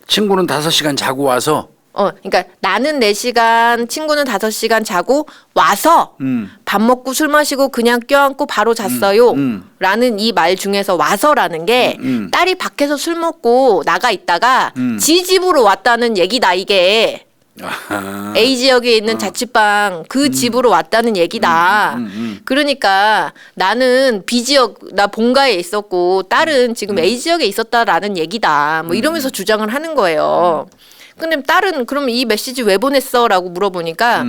S2: 친구는 5시간 자고 와서
S1: 그러니까 나는 4시간, 친구는 5시간 자고 와서 밥 먹고 술 마시고 그냥 껴안고 바로 잤어요. 라는 이 말 중에서 와서라는 게 딸이 밖에서 술 먹고 나가 있다가 지 집으로 왔다는 얘기다 이게.
S2: 아하.
S1: A 지역에 있는 자취방 그 집으로 왔다는 얘기다. 그러니까 나는 B 지역 나 본가에 있었고 딸은 지금 A 지역에 있었다라는 얘기다. 뭐 이러면서 주장을 하는 거예요. 근데 딸은 그럼 이 메시지 왜 보냈어라고 물어보니까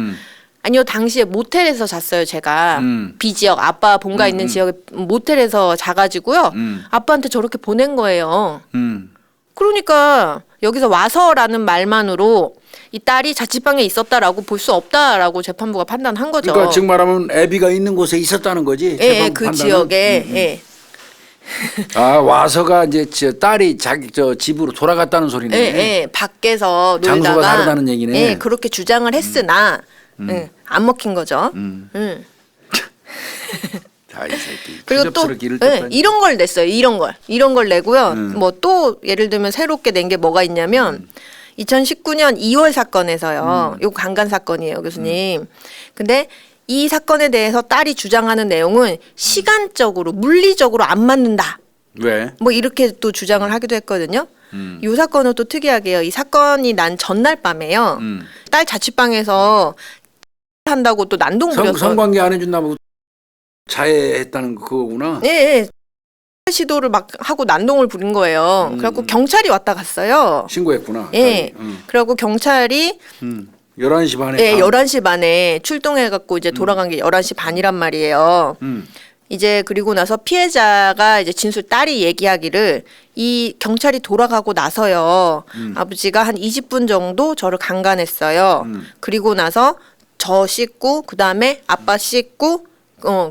S1: 아니요 당시에 모텔에서 잤어요 제가. B 지역 아빠 본가 있는 지역에 모텔에서 자가지고요. 아빠한테 저렇게 보낸 거예요. 그러니까 여기서 와서라는 말만으로 이 딸이 자취방에 있었다라고 볼 수 없다라고 재판부가 판단한 거죠.
S2: 그러니까 즉 말하면 애비가 있는 곳에 있었다는 거지.
S1: 예,
S2: 재판부
S1: 그
S2: 판단은.
S1: 지역에. 예.
S2: 아 와서가 이제 저 딸이 자기 저 집으로 돌아갔다는 소리네.
S1: 예, 예. 밖에서 놀다가
S2: 장소가 다르다는 얘기네.
S1: 예, 그렇게 주장을 했으나 예, 안 먹힌 거죠.
S2: 자, 이 새끼.
S1: 그리고 또
S2: 추접스럽게 이럴
S1: 예,
S2: 때까지.
S1: 이런 걸 냈어요. 이런 걸 내고요. 뭐 또 예를 들면 새롭게 낸 게 뭐가 있냐면 2019년 2월 사건에서요. 요 강간 사건이에요, 교수님. 근데 이 사건에 대해서 딸이 주장하는 내용은 시간적으로 물리적으로 안 맞는다.
S2: 왜?
S1: 뭐 이렇게 또 주장을 하기도 했거든요. 이 사건은 또 특이하게요. 이 사건이 난 전날 밤에요. 딸 자취방에서 한다고 또 난동 부렸어요.
S2: 성관계 안 해준다고 자해했다는 그거구나.
S1: 예, 예. 시도를 막 하고 난동을 부린 거예요. 그래갖고 경찰이 왔다 갔어요.
S2: 신고했구나.
S1: 예. 그래갖고 경찰이
S2: 11시 반에.
S1: 예, 11시 반에 출동해갖고 이제 돌아간 게 11시 반이란 말이에요. 이제 그리고 나서 피해자가 이제 진술 딸이 얘기하기를 이 경찰이 돌아가고 나서요. 아버지가 한 20분 정도 저를 강간했어요. 그리고 나서 저 씻고 그다음에 아빠 씻고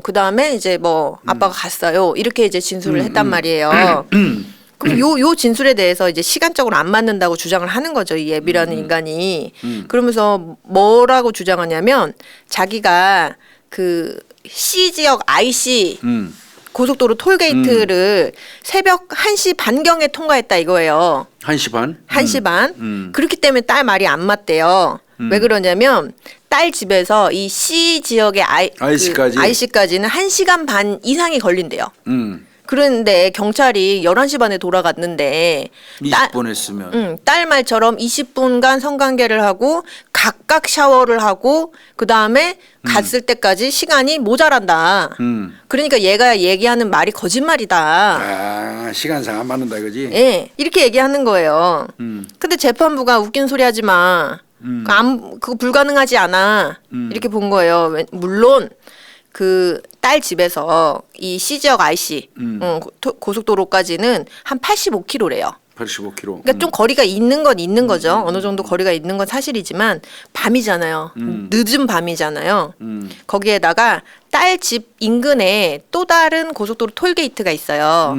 S1: 그다음에 이제 뭐 아빠가 갔어요. 이렇게 이제 진술을 했단 말이에요. 그럼 요 진술에 대해서 이제 시간적으로 안 맞는다고 주장을 하는 거죠. 이 애비라는 인간이. 그러면서 뭐라고 주장하냐면 자기가 그 C 지역 IC 고속도로 톨게이트를 새벽 1시 반경에 통과했다 이거예요.
S2: 1시 반?
S1: 1시 반. 그렇기 때문에 딸 말이 안 맞대요. 왜 그러냐면 딸 집에서 이 C 지역의
S2: IC까지?
S1: IC까지는 1시간 반 이상이 걸린대요. 그런데 경찰이 11시 반에 돌아갔는데
S2: 20분 했으면.
S1: 딸 말처럼 20분간 성관계를 하고 각각 샤워를 하고 그다음에 갔을 때까지 시간이 모자란다. 그러니까 얘가 얘기하는 말이 거짓말이다.
S2: 아, 시간상 안 맞는다 이거지?
S1: 예, 이렇게 얘기하는 거예요. 근데 재판부가 웃긴 소리 하지 마. 그거 불가능하지 않아. 이렇게 본 거예요. 물론 그 딸 집에서 이 C 지역 IC 고속도로까지는 한 85km래요.
S2: 85km.
S1: 그러니까 좀 거리가 있는 건 있는 거죠. 어느 정도 거리가 있는 건 사실이지만 밤이잖아요. 늦은 밤이잖아요. 거기에다가 딸 집 인근에 또 다른 고속도로 톨게이트가 있어요.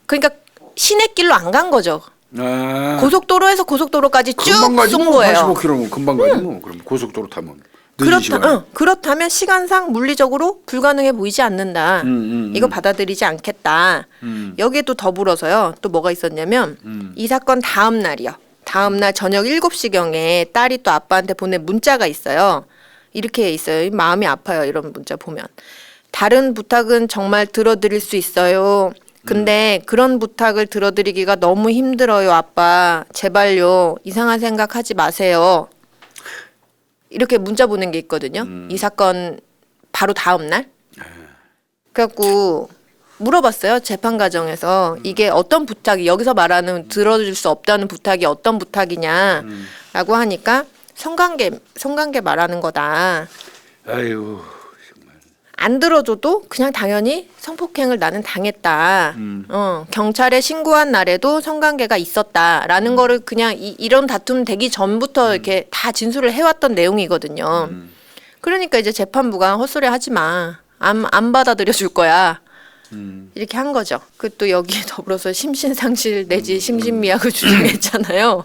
S1: 그러니까 시내길로 안 간 거죠.
S2: 아,
S1: 고속도로에서 고속도로까지 쭉
S2: 금방 가지
S1: 쏜
S2: 뭐.
S1: 거예요.
S2: 85km면 금방 가지 뭐. 그럼 고속도로 타면. 늦은 시간에.
S1: 그렇다면 시간상 물리적으로 불가능해 보이지 않는다. 이거 받아들이지 않겠다. 여기에 또 더불어서요. 또 뭐가 있었냐면 이 사건 다음 날이요. 다음 날 저녁 7시경에 딸이 또 아빠한테 보낸 문자가 있어요. 이렇게 있어요. 마음이 아파요. 이런 문자 보면. 다른 부탁은 정말 들어드릴 수 있어요. 근데 그런 부탁을 들어드리기가 너무 힘들어요, 아빠. 제발요. 이상한 생각하지 마세요. 이렇게 문자 보낸 게 있거든요. 이 사건 바로 다음 날. 그래갖고 물어봤어요. 재판 과정에서 이게 어떤 부탁이 여기서 말하는 들어줄 수 없다는 부탁이 어떤 부탁이냐라고 하니까 성관계 말하는 거다.
S2: 아유.
S1: 안 들어줘도 그냥 당연히 성폭행을 나는 당했다. 경찰에 신고한 날에도 성관계가 있었다라는 거를 그냥 이런 다툼 되기 전부터 이렇게 다 진술을 해왔던 내용이거든요. 그러니까 이제 재판부가 헛소리 하지 마. 안 받아들여 줄 거야. 이렇게 한 거죠. 그 또 여기에 더불어서 심신상실 내지 심신미약을 주장했잖아요.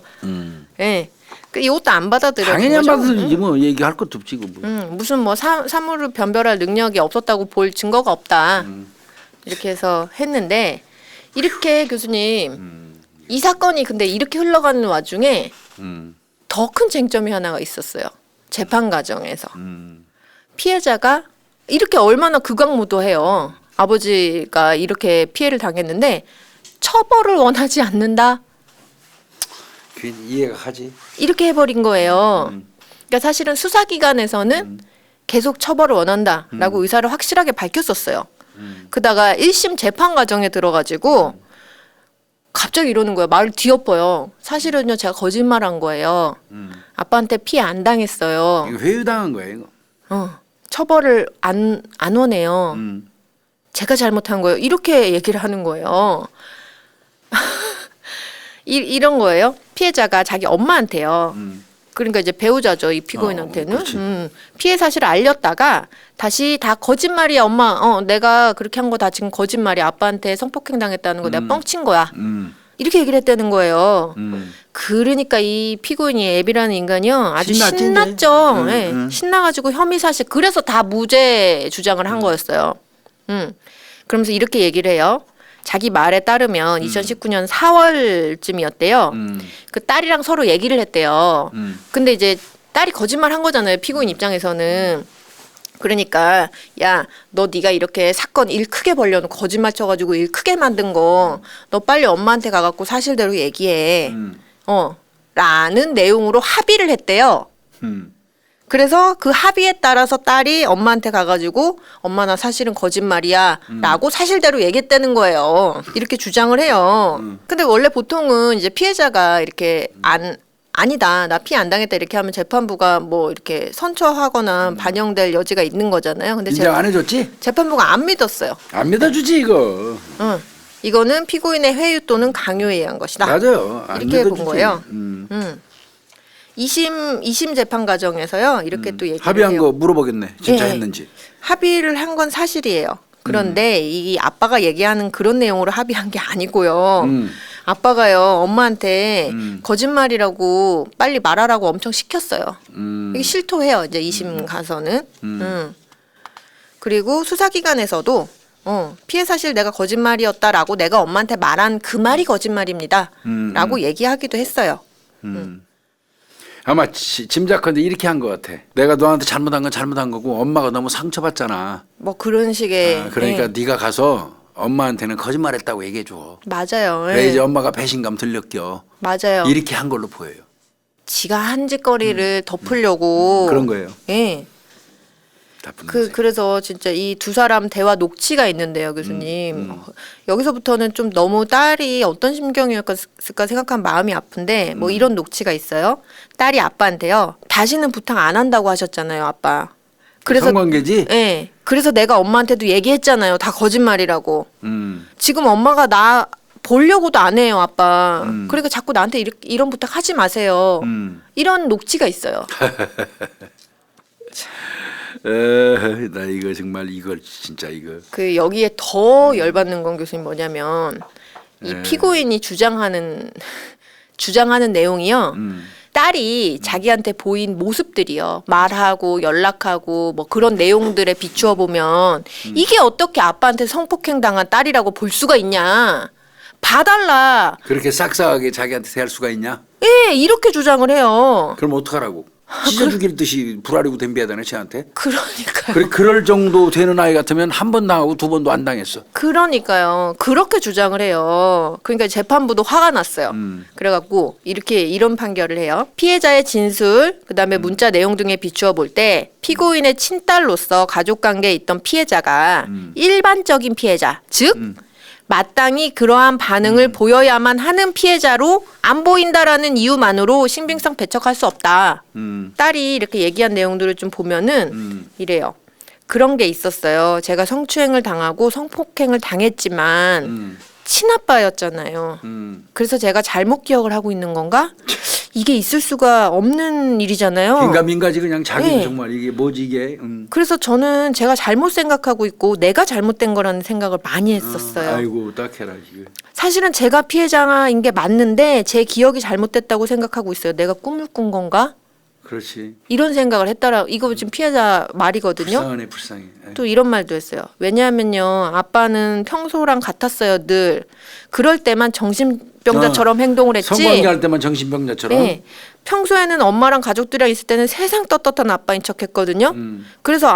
S1: 예. 그 이것도 안 받아들여.
S2: 당연히 안 받아들이지 뭐. 얘기할 것도 없지. 뭐.
S1: 무슨 뭐 사물을 변별할 능력이 없었다고 볼 증거가 없다. 이렇게 해서 했는데 이렇게 교수님 이 사건이 근데 이렇게 흘러가는 와중에 더 큰 쟁점이 하나가 있었어요. 재판 과정에서 피해자가 이렇게 얼마나 극악무도해요. 아버지가 이렇게 피해를 당했는데 처벌을 원하지 않는다.
S2: 이해가 가지.
S1: 이렇게 해버린 거예요. 그러니까 사실은 수사기관에서는 계속 처벌을 원한다라고 의사를 확실하게 밝혔었어요. 그다가 1심 재판 과정에 들어가지고 갑자기 이러는 거예요. 말을 뒤엎어요. 사실은요 제가 거짓말한 거예요. 아빠한테 피해 안 당했어요.
S2: 이거 회유당한 거야 이거.
S1: 처벌을 안 원해요. 제가 잘못한 거예요. 이렇게 얘기를 하는 거예요. 이런 거예요. 피해자가 자기 엄마한테요. 그러니까 이제 배우자죠, 이 피고인한테는.
S2: 그렇지.
S1: 피해 사실을 알렸다가 다시 다 거짓말이야, 엄마. 내가 그렇게 한 거 다 지금 거짓말이야. 아빠한테 성폭행 당했다는 거 내가 뻥친 거야. 이렇게 얘기를 했다는 거예요. 그러니까 이 피고인이 앱이라는 인간이요 아주
S2: 신났지,
S1: 신났죠.
S2: 이제.
S1: 예. 신나가지고 혐의 사실 그래서 다 무죄 주장을 한 거였어요. 그러면서 이렇게 얘기를 해요. 자기 말에 따르면 2019년 4월쯤이었대요. 그 딸이랑 서로 얘기를 했대요. 근데 이제 딸이 거짓말 한 거잖아요. 피고인 입장에서는. 그러니까 야, 너 네가 이렇게 사건 일 크게 벌려놓고 거짓말 쳐가지고 일 크게 만든 거 너 빨리 엄마한테 가갖고 사실대로 얘기해. 라는 내용으로 합의를 했대요. 그래서 그 합의에 따라서 딸이 엄마한테 가가지고 엄마 나 사실은 거짓말이야 라고 사실대로 얘기했다는 거예요. 이렇게 주장을 해요. 근데 원래 보통은 이제 피해자가 이렇게 아니다 나 피해 안 당했다 이렇게 하면 재판부가 뭐 이렇게 선처하거나 반영될 여지가 있는 거잖아요. 근데
S2: 인정 안 해줬지?
S1: 재판부가 안 믿었어요.
S2: 안 믿어주지 이거.
S1: 이거는 피고인의 회유 또는 강요에 의한 것이다.
S2: 맞아요. 안
S1: 이렇게 본
S2: 믿어주지.
S1: 거예요. 2심 재판 과정에서요. 이렇게 또 얘기를
S2: 합의한
S1: 해요.
S2: 거 물어보겠네. 진짜
S1: 예.
S2: 했는지.
S1: 합의를 한 건 사실이에요. 그런데 이 아빠가 얘기하는 그런 내용으로 합의한 게 아니고요. 아빠가요 엄마한테 거짓말이라고 빨리 말하라고 엄청 시켰어요. 이게 실토해요. 이제 2심 가서는. 그리고 수사기관에서도 피해 사실 내가 거짓말이었다라고 내가 엄마한테 말한 그 말이 거짓말입니다라고 얘기하기도 했어요.
S2: 아마 짐작컨대 이렇게 한 것 같아. 내가 너한테 잘못한 건 잘못한 거고 엄마가 너무 상처받잖아.
S1: 뭐 그런 식의.
S2: 그러니까
S1: 네.
S2: 네가 가서 엄마한테는 거짓말했다고 얘기해줘.
S1: 맞아요.
S2: 그래
S1: 예.
S2: 이제 엄마가 배신감 들렸겨.
S1: 맞아요.
S2: 이렇게 한 걸로 보여요.
S1: 지가 한 짓거리를 덮으려고.
S2: 그런 거예요.
S1: 예.
S2: 나쁜 놈새.
S1: 그래서 진짜 이 두 사람 대화 녹취가 있는데요, 교수님. 여기서부터는 좀 너무 딸이 어떤 심경이었을까 생각하면 마음이 아픈데 뭐 이런 녹취가 있어요. 딸이 아빠한테요. 다시는 부탁 안 한다고 하셨잖아요, 아빠. 그래서
S2: 성관계지?
S1: 예. 그래서 내가 엄마한테도 얘기했잖아요. 다 거짓말이라고. 지금 엄마가 나 보려고도 안 해요, 아빠. 그러니까 자꾸 나한테 이런 부탁 하지 마세요. 이런 녹취가 있어요.
S2: 나 이거 정말 이걸 진짜 이거.
S1: 그 여기에 더 열받는 건 교수님 뭐냐면 이 피고인이 주장하는 내용이요. 딸이 자기한테 보인 모습들이요. 말하고 연락하고 뭐 그런 내용들에 비추어 보면 이게 어떻게 아빠한테 성폭행 당한 딸이라고 볼 수가 있냐. 봐달라.
S2: 그렇게 싹싹하게 자기한테 대할 수가 있냐?
S1: 예, 이렇게 주장을 해요.
S2: 그럼 어떡하라고? 찢어 죽일 듯이 불아리고 덤벼야 되나 쟤한테?
S1: 그러니까요.
S2: 그럴 정도 되는 아이 같으면 한 번 당하고 두 번도 안 당했어.
S1: 그러니까요. 그렇게 주장을 해요. 그러니까 재판부도 화가 났어요. 그래갖고 이런 판결을 해요. 피해자의 진술, 그다음에 문자 내용 등에 비추어 볼 때 피고인의 친딸로서 가족관계에 있던 피해자가 일반적인 피해자, 즉 마땅히 그러한 반응을 보여야만 하는 피해자로 안 보인다라는 이유만으로 신빙성 배척할 수 없다. 딸이 이렇게 얘기한 내용들을 좀 보면은 이래요. 그런 게 있었어요. 제가 성추행을 당하고 성폭행을 당했지만 친아빠였잖아요. 그래서 제가 잘못 기억을 하고 있는 건가? 이게 있을 수가 없는 일이잖아요.
S2: 긴가민가지 그냥 자기는
S1: 네.
S2: 정말 이게 뭐지 이게.
S1: 그래서 저는 제가 잘못 생각하고 있고 내가 잘못된 거라는 생각을 많이 했었어요.
S2: 아이고 딱해라 이거.
S1: 사실은 제가 피해자인 게 맞는데 제 기억이 잘못됐다고 생각하고 있어요. 내가 꿈을 꾼 건가?
S2: 그렇지.
S1: 이런 생각을 했더라. 이거 지금 피해자 말이거든요.
S2: 불쌍하네 불쌍해.
S1: 또 이런 말도 했어요. 왜냐하면요. 아빠는 평소랑 같았어요. 늘. 그럴 때만 정신병자처럼 행동을 했지.
S2: 성관계할 때만 정신병자처럼.
S1: 네. 평소에는 엄마랑 가족들이랑 있을 때는 세상 떳떳한 아빠인 척했거든요. 그래서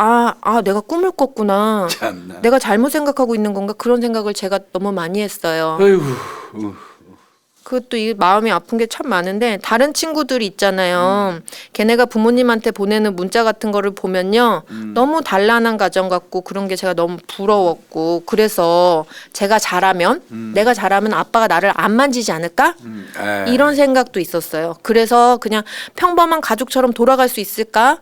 S1: 내가 꿈을 꿨구나.
S2: 참나.
S1: 내가 잘못 생각하고 있는 건가 그런 생각을 제가 너무 많이 했어요.
S2: 아이고.
S1: 그것도 이 마음이 아픈 게 참 많은데 다른 친구들이 있잖아요. 걔네가 부모님한테 보내는 문자 같은 거를 보면요. 너무 단란한 가정 같고 그런 게 제가 너무 부러웠고 그래서 제가 잘하면 내가 잘하면 아빠가 나를 안 만지지 않을까? 이런 생각도 있었어요. 그래서 그냥 평범한 가족처럼 돌아갈 수 있을까?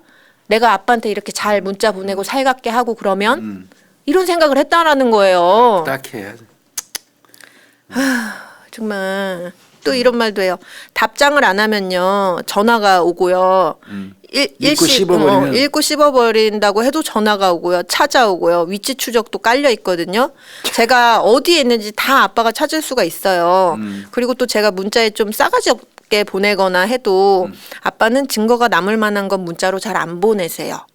S1: 내가 아빠한테 이렇게 잘 문자 보내고 살갑게 하고 그러면 이런 생각을 했다라는 거예요.
S2: 딱해.
S1: 정말 또 이런 말도 해요. 답장을 안 하면요 전화가 오고요.
S2: 읽고 씹어버리면.
S1: 읽고 씹어버린다고 해도 전화가 오고요. 찾아오고요. 위치 추적도 깔려 있거든요. 제가 어디에 있는지 다 아빠가 찾을 수가 있어요. 그리고 또 제가 문자에 좀 싸가지 없게 보내거나 해도 아빠는 증거가 남을 만한 건 문자로 잘 안 보내세요.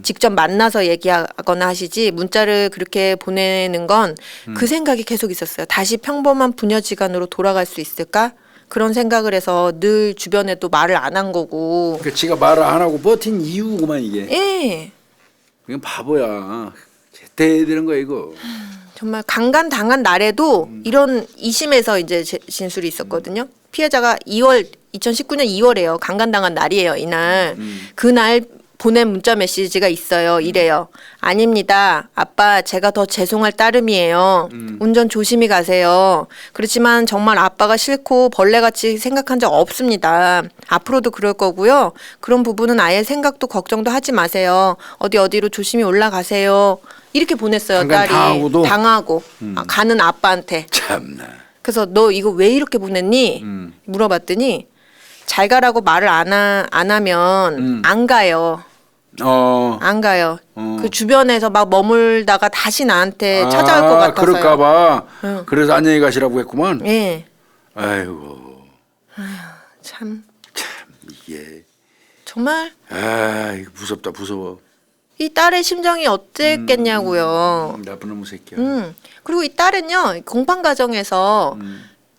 S1: 직접 만나서 얘기하거나 하시지 문자를 그렇게 보내는 건 그 생각이 계속 있었어요. 다시 평범한 부녀지간으로 돌아갈 수 있을까? 그런 생각을 해서 늘 주변에도 말을 안 한 거고.
S2: 그러니까 지가 말을 안 하고 버틴 이유구만 이게.
S1: 예.
S2: 이건 바보야. 제때 되는 거야 이거.
S1: 정말 강간 당한 날에도 이런 2심에서 이제 진술이 있었거든요. 피해자가 2019년 2월에요. 강간 당한 날이에요. 이날. 그날 보낸 문자 메시지가 있어요. 이래요. 아닙니다. 아빠 제가 더 죄송할 따름이에요. 운전 조심히 가세요. 그렇지만 정말 아빠가 싫고 벌레같이 생각한 적 없습니다. 앞으로도 그럴 거고요. 그런 부분은 아예 생각도 걱정도 하지 마세요. 어디로 조심히 올라가세요. 이렇게 보냈어요.
S2: 강간
S1: 딸이.
S2: 당하고
S1: 가는 아빠한테.
S2: 참나.
S1: 그래서 너 이거 왜 이렇게 보냈니? 물어봤더니 잘 가라고 말을 안 하면 안 가요. 안 가요. 그 주변에서 막 머물다가 다시 나한테 찾아올 것 같아서요.
S2: 그럴까봐. 그래서 안녕히 가시라고 했구만.
S1: 예.
S2: 아이고.
S1: 참
S2: 이게.
S1: 정말
S2: 이거 무섭다 무서워.
S1: 이 딸의 심정이 어땠겠냐고요.
S2: 나쁜 놈의 새끼야.
S1: 그리고 이 딸은요 공판 과정에서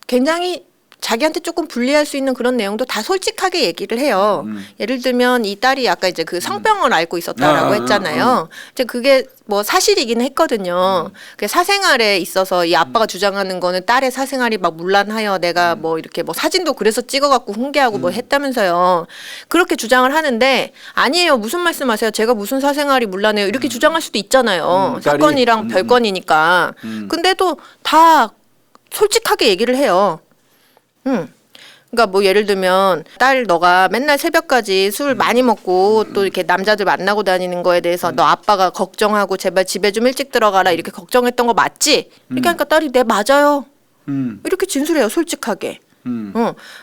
S1: 굉장히 자기한테 조금 불리할 수 있는 그런 내용도 다 솔직하게 얘기를 해요. 예를 들면 이 딸이 아까 이제 그 성병을 앓고 있었다라고 했잖아요. 이제 그게 뭐 사실이긴 했거든요. 그 사생활에 있어서 이 아빠가 주장하는 거는 딸의 사생활이 막 문란하여 내가 뭐 이렇게 뭐 사진도 그래서 찍어갖고 홍계하고 뭐 했다면서요. 그렇게 주장을 하는데 아니에요. 무슨 말씀하세요? 제가 무슨 사생활이 문란해요? 이렇게 주장할 수도 있잖아요. 사건이랑 별건이니까. 근데도 다 솔직하게 얘기를 해요. 그러니까 뭐 예를 들면 딸 너가 맨날 새벽까지 술 많이 먹고 또 이렇게 남자들 만나고 다니는 거에 대해서 너 아빠가 걱정하고 제발 집에 좀 일찍 들어가라 이렇게 걱정했던 거 맞지? 이렇게 하니까 딸이 네 맞아요. 이렇게 진술해요 솔직하게.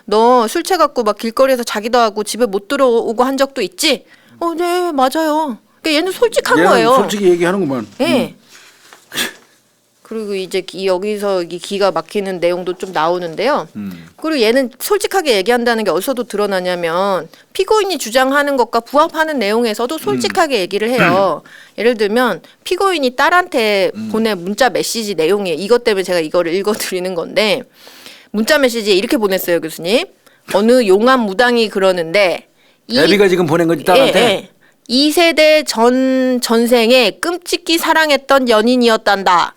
S1: 너 술 취해갖고 막 길거리에서 자기도 하고 집에 못 들어오고 한 적도 있지? 네 맞아요. 그러니까 얘는 솔직한
S2: 얘는
S1: 거예요.
S2: 솔직히 얘기하는구만.
S1: 예. 그리고 이제 여기서 이 기가 막히는 내용도 좀 나오는데요. 그리고 얘는 솔직하게 얘기한다는 게 어디서도 드러나냐면 피고인이 주장하는 것과 부합하는 내용에서도 솔직하게 얘기를 해요. 예를 들면 피고인이 딸한테 보낸 문자 메시지 내용이에요. 이것 때문에 제가 이거를 읽어드리는 건데 문자 메시지에 이렇게 보냈어요, 교수님. 어느 용암 무당이 그러는데
S2: 애비가 지금 보낸 거지 딸한테.
S1: 예. 2세대 전생에 끔찍히 사랑했던 연인이었단다.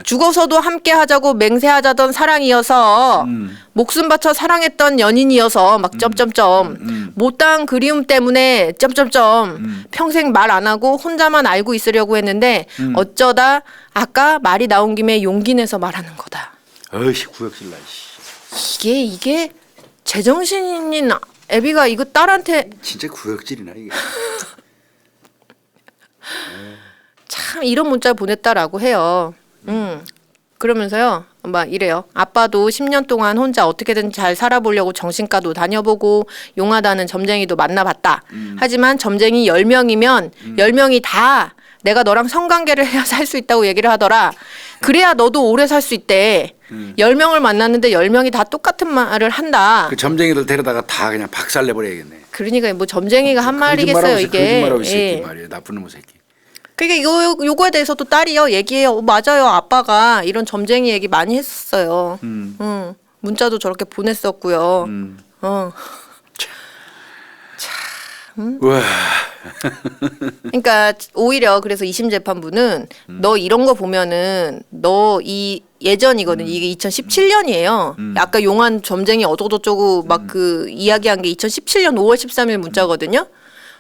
S1: 죽어서도 함께 하자고 맹세하자던 사랑이어서 목숨 바쳐 사랑했던 연인이어서 막 점점점 못다한 그리움 때문에 점점점 평생 말 안 하고 혼자만 알고 있으려고 했는데 어쩌다 아까 말이 나온 김에 용기 내서 말하는 거다.
S2: 어이씨 구역질 나.
S1: 이게 제정신인 애비가 이거 딸한테
S2: 진짜 구역질이나 이게.
S1: 참 이런 문자를 보냈다라고 해요. 그러면서요. 막 이래요. 아빠도 10년 동안 혼자 어떻게든 잘 살아보려고 정신과도 다녀보고 용하다는 점쟁이도 만나봤다. 하지만 점쟁이 10명이면 10명이 다 내가 너랑 성관계를 해야 살 수 있다고 얘기를 하더라. 그래야 너도 오래 살 수 있대. 10명을 만났는데 10명이 다 똑같은 말을 한다.
S2: 그 점쟁이들 데려다가 다 그냥 박살내버려야겠네.
S1: 그러니까 뭐 점쟁이가 한 말이겠어요 이게.
S2: 거짓말하고 새끼 말이에요. 나쁜 놈의 새끼.
S1: 그러니까 요거에 대해서도 딸이요 얘기해요. 맞아요. 아빠가 이런 점쟁이 얘기 많이 했었어요. 문자도 저렇게 보냈었고요.
S2: 와.
S1: 그러니까 오히려 그래서 2심 재판부는 너 이런 거 보면은 너 이 예전이거든. 이게 2017년이에요. 아까 용한 점쟁이 어쩌고저쩌고 막 그 이야기한 게 2017년 5월 13일 문자거든요.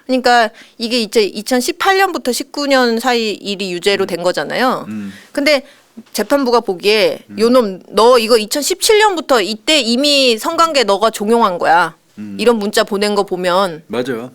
S1: 그러니까 이게 이제 2018년부터 19년 사이 일이 유죄로 된 거잖아요. 근데 재판부가 보기에 요놈 너 이거 2017년부터 이때 이미 성관계 너가 종용한 거야. 이런 문자 보낸 거 보면
S2: 맞아요.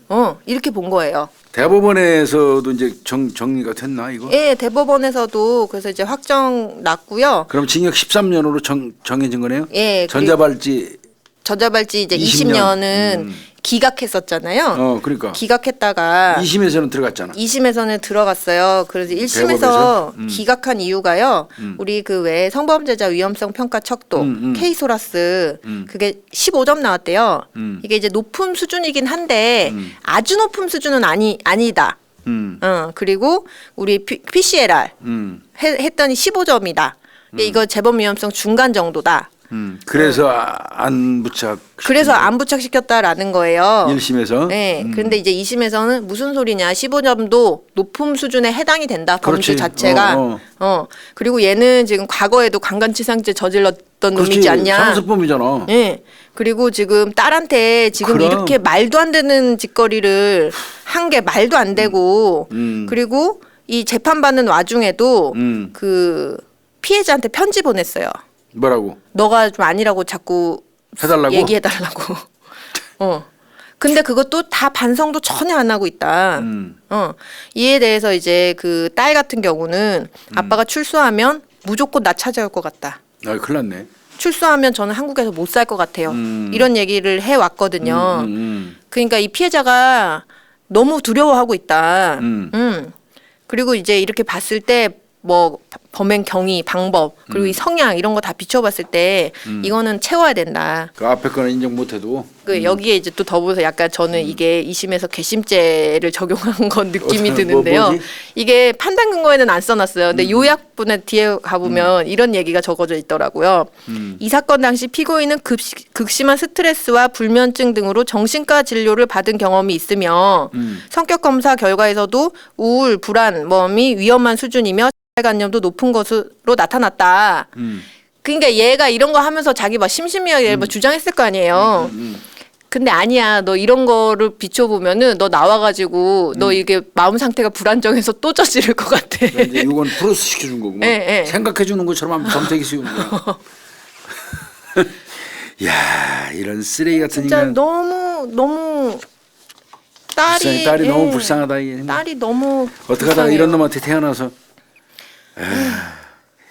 S1: 이렇게 본 거예요.
S2: 대법원에서도 이제 정리가 됐나 이거?
S1: 예, 대법원에서도 그래서 이제 확정 났고요.
S2: 그럼 징역 13년으로 정해진 거네요?
S1: 예,
S2: 전자발찌
S1: 이제
S2: 20년.
S1: 20년은 기각했었잖아요.
S2: 그러니까
S1: 기각했다가
S2: 2심에서는 들어갔잖아.
S1: 2심에서는 들어갔어요. 그래서 1심에서
S2: 대법에서?
S1: 기각한 이유가요. 우리 그 외 성범죄자 위험성 평가 척도 K소라스 그게 15점 나왔대요. 이게 이제 높은 수준이긴 한데 아주 높은 수준은 아니다. 그리고 우리 PCLR 했더니 15점이다. 이거 재범 위험성 중간 정도다.
S2: 그래서 안 부착.
S1: 그래서 안 부착시켰다라는 거예요.
S2: 1심에서.
S1: 네. 그런데 이제 2심에서는 무슨 소리냐. 15점도 높음 수준에 해당이 된다. 범죄
S2: 그렇지.
S1: 자체가. 그리고 얘는 지금 과거에도 강간치상죄 저질렀던
S2: 그렇지.
S1: 놈이지 않냐.
S2: 상습범이잖아.
S1: 네. 그리고 지금 딸한테 지금
S2: 그럼.
S1: 이렇게 말도 안 되는 짓거리를 한 게 말도 안 되고 그리고 이 재판받는 와중에도 그 피해자한테 편지 보냈어요.
S2: 뭐라고?
S1: 너가 좀 아니라고 자꾸
S2: 해달라고?
S1: 얘기해달라고. 근데 그것도 다 반성도 전혀 안 하고 있다. 이에 대해서 이제 그 딸 같은 경우는 아빠가 출소하면 무조건 나 찾아올 것 같다.
S2: 아, 큰일 났네.
S1: 출소하면 저는 한국에서 못 살 것 같아요. 이런 얘기를 해 왔거든요. 그러니까 이 피해자가 너무 두려워하고 있다. 그리고 이제 이렇게 봤을 때 뭐 범행 경위, 방법 그리고 이 성향 이런 거 다 비춰봤을 때 이거는 채워야 된다.
S2: 그 앞에 거는 인정 못해도.
S1: 그 여기에 이제 또 더불어서 약간 저는 이게 2심에서 괘씸죄를 적용한 건 느낌이
S2: 뭐,
S1: 드는데요.
S2: 뭐지?
S1: 이게 판단 근거에는 안 써놨어요. 근데 요약분에 뒤에 가보면 이런 얘기가 적어져 있더라고요. 이 사건 당시 피고인은 극심한 스트레스와 불면증 등으로 정신과 진료를 받은 경험이 있으며 성격 검사 결과에서도 우울, 불안, 이 위험한 수준이며 간염도 높은 것으로 나타났다. 그러니까 얘가 이런 거 하면서 자기 막 심심해하게 주장했을 거 아니에요. 근데 아니야. 너 이런 거를 비춰보면은 너 나와가지고 너 이게 마음 상태가 불안정해서 또 저지를 것 같아.
S2: 이제 이건 플러스 시켜준 거고.
S1: 예.
S2: 생각해 주는 것처럼 하면 점택이 씌우는 거야. 야, 이런 쓰레기 같은
S1: 진짜
S2: 인간.
S1: 너무
S2: 딸이 너무 불쌍하다 이게.
S1: 딸이 너무
S2: 어떻게 하다가
S1: 불쌍해요.
S2: 이런 놈한테 태어나서.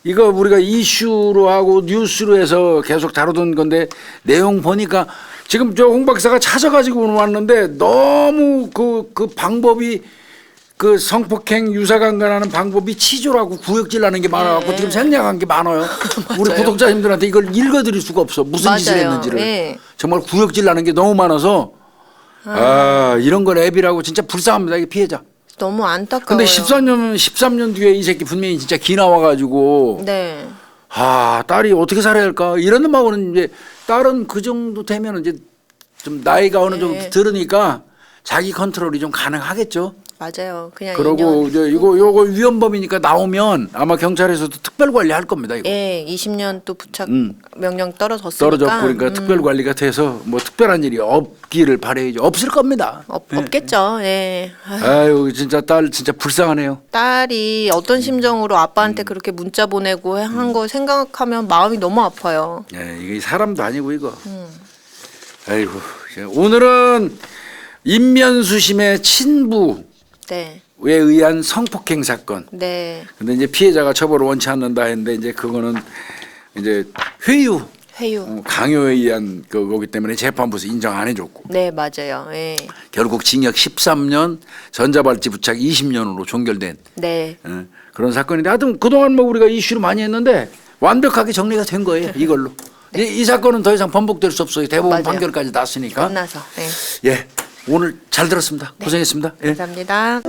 S2: 이거 우리가 이슈로 하고 뉴스로 해서 계속 다루던 건데 내용 보니까 지금 저 홍 박사가 찾아가지고 왔는데 너무 그 방법이 그 성폭행 유사강간하는 방법이 치졸하고 구역질나는 게 많아갖고 지금 생략한 게 많아요. 우리 구독자님들한테 이걸 읽어드릴 수가 없어. 무슨 짓을
S1: 맞아요.
S2: 했는지를.
S1: 네.
S2: 정말 구역질나는 게 너무 많아서 이런 건 앱이라고 진짜 불쌍합니다. 이게 피해자.
S1: 너무 안타까워요.
S2: 근데 13년 뒤에 이 새끼 분명히 진짜 기 나와가지고
S1: 네.
S2: 딸이 어떻게 살아야 할까 이런 놈하고는 이제 딸은 그 정도 되면 이제 좀 나이가 어느 정도 들으니까 자기 컨트롤이 좀 가능하겠죠.
S1: 맞아요. 그냥
S2: 그러고
S1: 2년.
S2: 이제 요거 위헌범이니까 나오면 아마 경찰에서도 특별 관리할 겁니다. 이거.
S1: 예, 20년 또 부착 명령 떨어졌으니까.
S2: 떨어졌고 그러니까 특별 관리가 돼서 뭐 특별한 일이 없기를 바라야죠. 없을 겁니다.
S1: 없겠죠. 예.
S2: 아유 진짜 딸 진짜 불쌍하네요.
S1: 딸이 어떤 심정으로 아빠한테 그렇게 문자 보내고 한 거 생각하면 마음이 너무 아파요.
S2: 예, 이게 사람도 아니고 이거. 아이고 오늘은 임면수심의 친부에
S1: 네.
S2: 의한 성폭행 사건.
S1: 네.
S2: 근데 이제 피해자가 처벌을 원치 않는다 했는데 이제 그거는 이제 회유, 강요에 의한 거기 때문에 재판부에서 인정 안 해줬고.
S1: 네, 맞아요. 예.
S2: 결국 징역 13년, 전자발찌 부착 20년으로 종결된
S1: 네.
S2: 그런 사건인데 하여튼 그동안 뭐 우리가 이슈를 많이 했는데 완벽하게 정리가 된 거예요. 이걸로. 이 사건은 더 이상 번복될 수 없어요. 대법원
S1: 맞아요.
S2: 판결까지 났으니까.
S1: 끝나서. 예.
S2: 예, 오늘 잘 들었습니다. 고생했습니다. 예.
S1: 감사합니다.